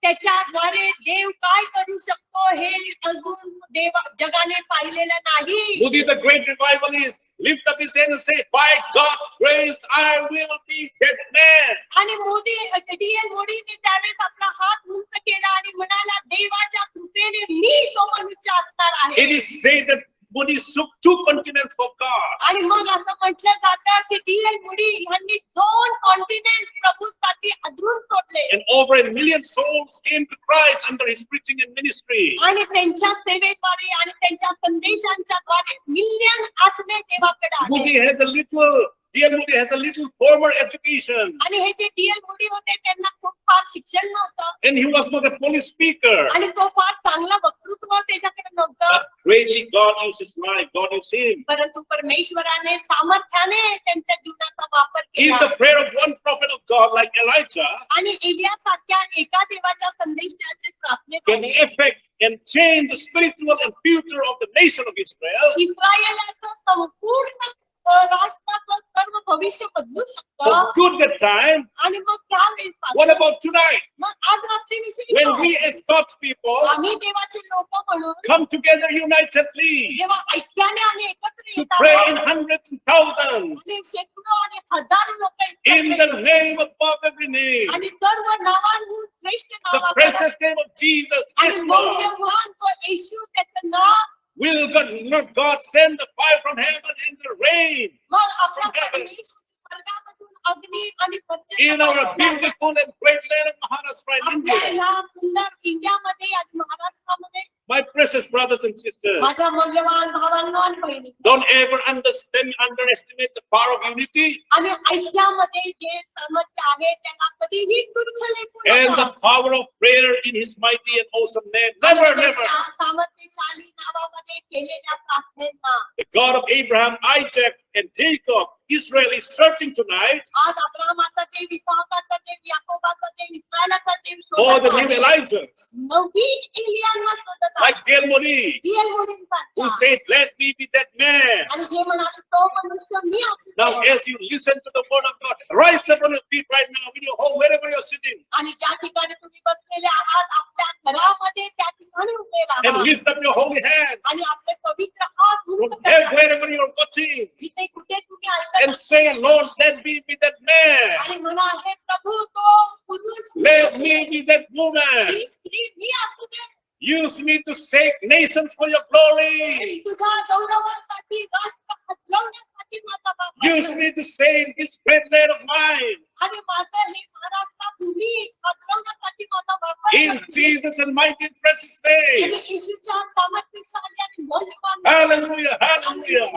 त्याच्याद्वारे देव काय करू शकतो हे अजून देव जगाने पाहिलेलं नाही. Moody, the great revivalist, lift up his hand and say, by God's grace, I will be that man. आणि मोदी D.L. मोदीने त्यावेळेस आपला हात उंच केला आणि म्हणाला देवाच्या कृपेने मी तो मनुष्य असणार It आहे. is said that Moody took 2 continents for God. आणि मग असं म्हटलं जातं की D.L. मूडी यांनी 2 कॉन्टिनेंट प्रभूसाठी अधरून सोडले And over 1 million souls came to Christ under his preaching and ministry. आणि त्यांच्या सेवेद्वारे आणि त्यांच्या संदेशांच्या द्वारे मिलियन आत्मे देवाकडे आले. Moody has a little, D.L. Moody has a little formal education. आणि हे जे D.L. मूडी होते त्यांना खूप फार शिक्षण नव्हतं And he was not a police speaker. आणि तो फार चांगला वक्तृत्व त्याच्याकडे नव्हतं. But greatly God used his life. God used him. परंतु परमेश्वराने सामर्थ्याने त्यांच्या जीवनाचा वापर If केला the prayer of one prophet of God like Elijah आणि एलियासारख्या एका देवाच्या संदेशाचे can प्रार्थनेद्वारे affect and change the spiritual and future of the nation of Israel, इस्रायलाचं संपूर्ण राष्ट्राचं सर्व भविष्य बदलू so शकतं. good that time. आणि मग त्यावेळेस What about tonight? मग आज रात्रीविषयी When काय? we as God's people आम्ही देवाचे लोक म्हणून come together unitedly जेव्हा ऐक्याने आणि एकत्र to येतात pray in hundreds and thousands आणि शेकडो आणि हजारो लोक in एकत्र the name above every name, आणि सर्व नावांहून श्रेष्ठ the now precious name of Jesus आणि is Lord. मौल्यवान तो येशू त्याचं नाव. Will not God send the fire from heaven and the rain मग आपला परमेश्वर स्वर्गामधून अग्नी आणि in our प्रचंड beautiful and great land of Maharashtra in आपल्या India? या सुंदर इंडियामध्ये आणि महाराष्ट्रामध्ये. My precious brothers and sisters, माझ्या मौल्यवान भावांनो आणि बहिणी, don't ever underestimate the power of unity आणि ऐक्यामध्ये जे सामर्थ्य आहे त्याला कधीही तुच्छ लेखू and नका. the power of prayer in his mighty and awesome name. आणि Never, त्याच्या never. सामर्थ्यशाली नावामध्ये केलेल्या प्रार्थनेचा. The God of Abraham, Isaac, and Jacob, Israel is searching tonight आज अब्राहमाचा देव, इसाकाचा देव, याकोबाचा देव, इस्रायलाचा देव for the शोधत new आहे. Elijah, नवीन एलियांना शोधत आहे. like D.L. Moody, D.L. who मूडींसारखा. said, "Let me be that man." आणि जे म्हणाले तो मनुष्य मी असू Now, they. as you listen to the word of God, rise up on your feet right now in your home, wherever you're sitting, आणि ज्या ठिकाणी तुम्ही बसलेले आहात आपल्या घरामध्ये त्या ठिकाणी उभे and राहा lift up your holy hands आणि आपले पवित्र हात from उंच करा. wherever you're watching, जिथे कुठे तुम्ही ऐकत and say, "Lord, let me be that man. आणि म्हणा हे प्रभू तो पुरुष मी Let असू me they. be that woman. ही स्त्री मी असू दे. Use me to save nations for your glory. आणि तुझ्या गौरवासाठी राष्ट्र हलवण्यासाठी माझा वापर Use कर. me to save this great land of mine. आणि माझं हे महाराष्ट्र भूमी हलवण्यासाठी माझा वापर In कर. Jesus' and mighty and precious name. आणि येशूच्या सामर्थ्यशाली आणि मौल्यवान Hallelujah, hallelujah.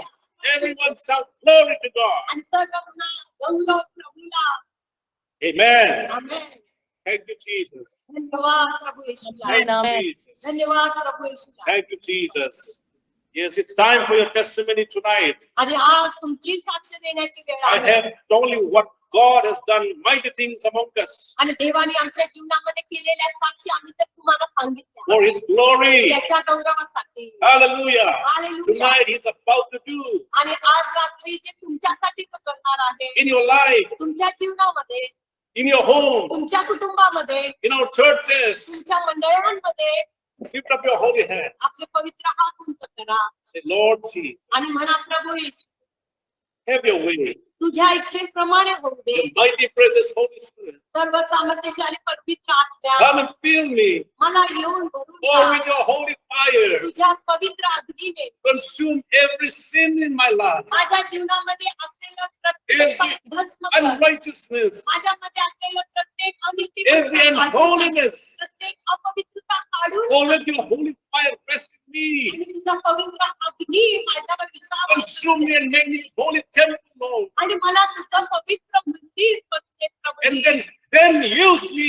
Everyone shout glory to God. आणि सर्व म्हणा गौरव प्रभूला. Amen. Amen. Thank you, Jesus. धन्यवाद प्रभू येशूला. Thank you, Jesus. धन्यवाद प्रभू येशूला. Thank you, Jesus. Yes, it's time for your testimony tonight. आणि आज तुमची साक्ष देण्याची वेळ I आहे. have told you what God has done mighty things among us आणि देवाने आमच्या जीवनामध्ये केलेल्या साक्षी आम्ही तर तुम्हाला सांगितल्या for His glory. त्याच्या गौरवासाठी. Hallelujah. Hallelujah. Tonight He's about to do आणि आज रात्री जे तुमच्यासाठी तो करणार आहे in your life, तुमच्या जीवनामध्ये, in your home, तुमच्या कुटुंबामध्ये, in our churches. तुमच्या मंडळांमध्ये Lift up your holy hand. आपले पवित्र हात उंच करा Say, Lord Jesus, आणि म्हणा प्रभू येशू have your way. तुझ्या इच्छेप्रमाणे होऊ दे. The mighty precious Holy Spirit, सर्व सामर्थ्यशाली पवित्र आत्म्या come and fill me. मला येऊन भरून Pour द्या. with your holy fire. तुझ्या पवित्र अग्नीने Consume every sin in my life, माझ्या जीवनामध्ये असलेलं प्रत्येक पाप भस्म कर. unrighteousness, माझ्यामध्ये असलेलं प्रत्येक every अनित्य, unholiness. प्रत्येक अपवित्रता काढून Oh, let your holy fire rest in me. आणि तुझा पवित्र अग्नी माझ्यावर विसावा. Consume me and make me a holy temple, Lord. आणि मला तुझं पवित्र मंदिर बनते प्रभू. And then use me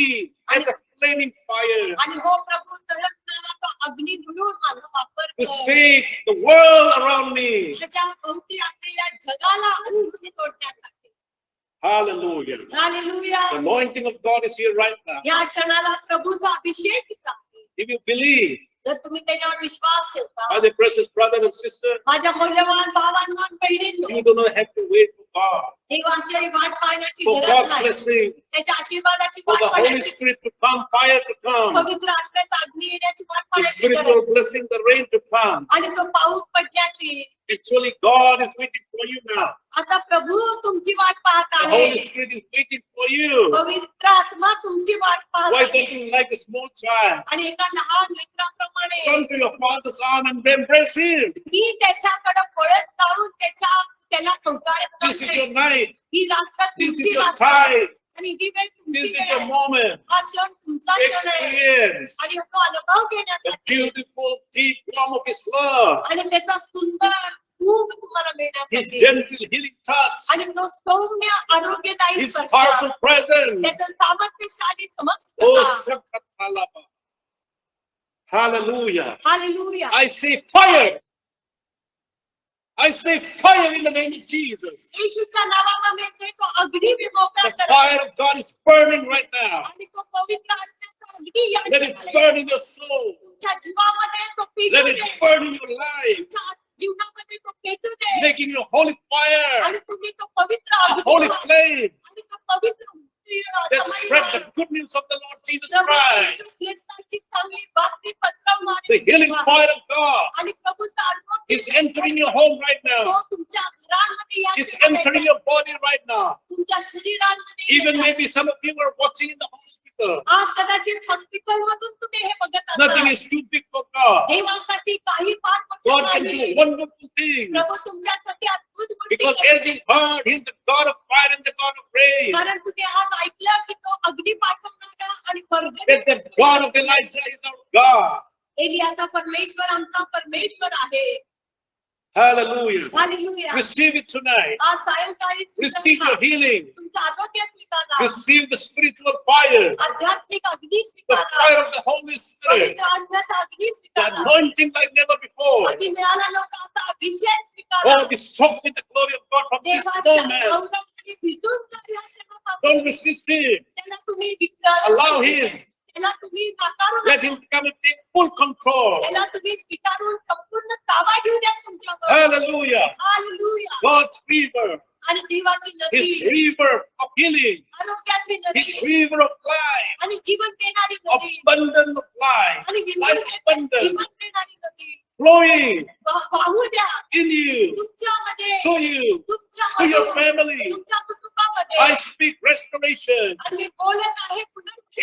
as a flaming fire आणि हो प्रभू तळपणारा तो अग्नी म्हणून माझा वापर to कर. save the world around me. माझ्या भोवती असलेल्या जगाला अनुसून तोडण्यासाठी. Hallelujah. Hallelujah. The anointing of God is here right now. या क्षणाला प्रभूचा अभिषेक आहे. If you believe, जर तुम्ही त्याच्यावर विश्वास ठेवता, my dear precious brother and sister, माझ्या मौल्यवान भावांनो आणि बहिणींनो, you do not have to wait for God, देवाची वाट पाहण्याची for गरज God's नाही. blessing, त्याच्या आशीर्वादाची for वाट the Holy पाहण्याची, Spirit to come, fire to come, पवित्र आत्म्याचा अग्नी येण्याची वाट the पाहण्याची गरज, spiritual blessing, the rain to come. आणि तो पाऊस पडण्याची. Actually, God is waiting for you now. आता प्रभू तुमची वाट पाहत The आहे. Holy Spirit is waiting for you. पवित्र आत्मा तुमची वाट पाहत Why आहे. don't you like a small child? आणि एका लहान लेकराप्रमाणे Come to your father's arm and embrace him. मी त्याच्याकडे पळत जाऊन त्याला कवटाळत This is जाते. your night. ही रात्र This is तुमची your रात्र आहे. time. आणि ही वेळ This तुमची is वेळ your आहे. moment. हा क्षण तुमचा क्षण आहे. Experience आणि तो अनुभव the घेण्यासाठी beautiful deep warmth of His love, आणि त्याचा सुंदर खूप तुम्हाला His मिळण्यासाठी gentle healing touch, आणि तो सौम्य आरोग्यदायी His स्पर्श, powerful presence. त्याचं सामर्थ्यशाली Oh, समक्षता. Shakatalaba. Hallelujah. Hallelujah. I say fire. I say fire in the name of Jesus. येशूच्या नावामध्ये तो अग्नी मी मोकळा The करतो. fire of God is burning right now. आणि तो पवित्र आत्म्याचा अग्नी या Let it ठिकाणी burn in your soul. तुमच्या जीवामध्ये तो पेटू Let they. it burn in your life, तुमच्या जीवनामध्ये तो पेटू दे. making you a holy fire, आणि तुम्ही तो पवित्र a अग्नी holy व्हा. flame आणि तो पवित्र that spread the good news of the Lord Jesus Prabhu Christ. येशू ख्रिस्ताची चांगली बातमी पसरवणारी The healing व्हा. fire of God आणि प्रभूचा आरोग्य is entering your home right तो now. तुमच्या घरामध्ये या It's ठिकाणी entering your body right now. तुमच्या शरीरामध्ये Even येतात. maybe some of you are watching in the hospital. आज कदाचित हॉस्पिटल मधून तुम्ही हे बघत Nothing असाल. is too big for God. देवासाठी काही फार God मोठं can do नाही. wonderful things प्रभू तुमच्यासाठी अद्भुत गोष्टी because करू as you शकतो. heard, He's the God of fire and the God of rain. कारण तुम्ही आज ऐकलं की तो अग्नी पाठवणारा आणि पर्जन्य That the God of Elijah is our God. एलियाचा परमेश्वर आमचा परमेश्वर आहे. Hallelujah. Hallelujah. Receive it tonight. आज सायंकाळी Receive your healing. तुमचं आरोग्य स्वीकारा. Receive the spiritual fire, आध्यात्मिक अग्नी the स्वीकारा. fire of the Holy Spirit, पवित्र आत्म्याचा अग्नी the स्वीकारा. anointing like never before. अग्नी मिळाला नव्हता आता अभिषेक स्वीकारा. Oh, be soaked in the glory of God from this देवाच्या moment. गौरवाने भिजून जा या क्षणापासून. Don't resist Him. त्याला तुम्ही Allow Him. त्याला तुम्ही नाकारू Let नका. Him come and take full control. त्याला तुम्ही स्वीकारून संपूर्ण ताबा घेऊ द्या तुमच्यावर. Hallelujah. हालेलुया. God's river, आणि देवाची नदी, His river of healing, आरोग्याची His नदी river of life, आणि जीवन देणारी नदी abundant of life, आणि life विमोचनाचे abundant, जीवन देणारी नदी flowing वाहू द्या in you, तुमच्यामध्ये, to you, to तुमच्यामध्ये, your family. तुमच्या कुटुंबामध्ये. I speak restoration आणि मी बोलत आहे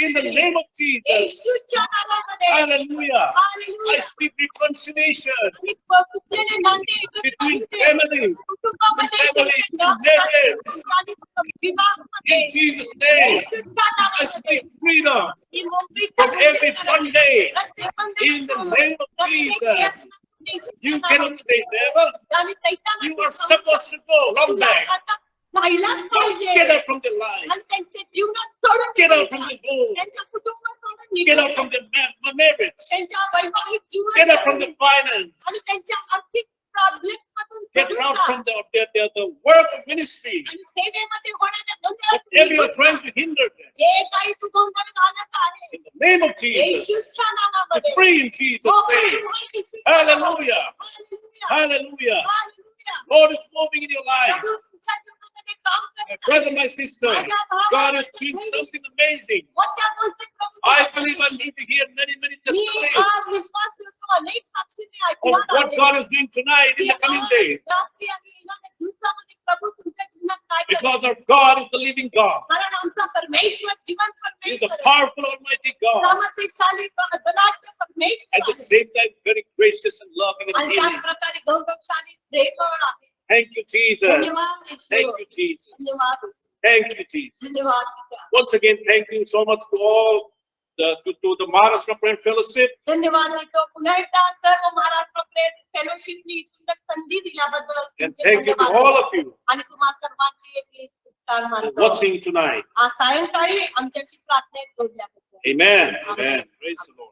in the name of Jesus. येशूच्या नावामध्ये. Hallelujah. I hallelujah. speak reconciliation आणि फुटलेले नाते एकत्र between होऊ दे. family, कुटुंबामध्ये family, एकत्र marriage. आणि विवाहामध्ये. In Jesus' name. येशूच्या I नावामध्ये. speak freedom he मोकळीता from every घोषित करा. bondage रस्ते बंद in the करा. name of प्रत्येक Jesus. व्यसनातून येशूच्या You cannot नावामध्ये. stay there. आणि सैतानाची You are supposed to go long तुला back. आता जायलाच पाहिजे. Get out from the life. आणि त्यांचे जीवनात सोडून Get out from निघा. the home. त्यांच्या कुटुंबात सोडून Get निघा. out from the marriage. त्यांच्या वैवाहिक जीवनात Get out from सोडून the finance. आणि त्यांच्या आर्थिक प्रॉब्लेम्स मधून Get सोडून out जा. from the work of ministry. आणि सेवेमध्ये होणाऱ्या Whatever you are गोंधळात trying to hinder them. जे काही तू गोंधळ घालत आहे In the name of Jesus. येशूच्या Be नावामध्ये free in Jesus' मोकळी name. व्हा येशूच्या Hallelujah. नावामध्ये. Hallelujah. Hallelujah. Hallelujah. Lord is moving in your life. प्रभू तुमच्या जीवनामध्ये काम My करत brother, आहे. my sister, God is doing something amazing. मोठ्या गोष्टी प्रभू I करत believe आहे. I'm going to hear many me testimonies आज विश्वास करतो अनेक साक्षी मी of ऐकणार what आहे. God is doing tonight in the coming days. रात्री आणि येणाऱ्या दिवसामध्ये प्रभू तुमच्या जीवनात काय करेल. Because our God is the living God. कारण आमचा परमेश्वर जिवंत He is a परमेश्वर आहे. powerful, almighty God. सामर्थ्यशाली बलाढ्य परमेश्वर At the आहे. same time, very gracious and loving and आणि त्याच healing. प्रकारे गौरवशाली प्रेमळ आहे. Thank you, Jesus. धन्यवाद येशू. Thank you, Jesus. धन्यवाद येशू. Thank you, Jesus. धन्यवाद पिता. Once again, thank you so much to all to the Maharashtra Prayer Fellowship. धन्यवाद देतो पुन्हा एकदा सर्व महाराष्ट्र प्रेस फेलोशिपनी सुंदर संधी दिल्याबद्दल And तुमचे thank you to धन्यवाद all देतो. of you आणि तुम्हा सर्वांचे मी उपकार मानतो. watching tonight. आज सायंकाळी आमच्याशी प्रार्थनेत जोडल्याबद्दल Amen. Amen. Praise the Lord.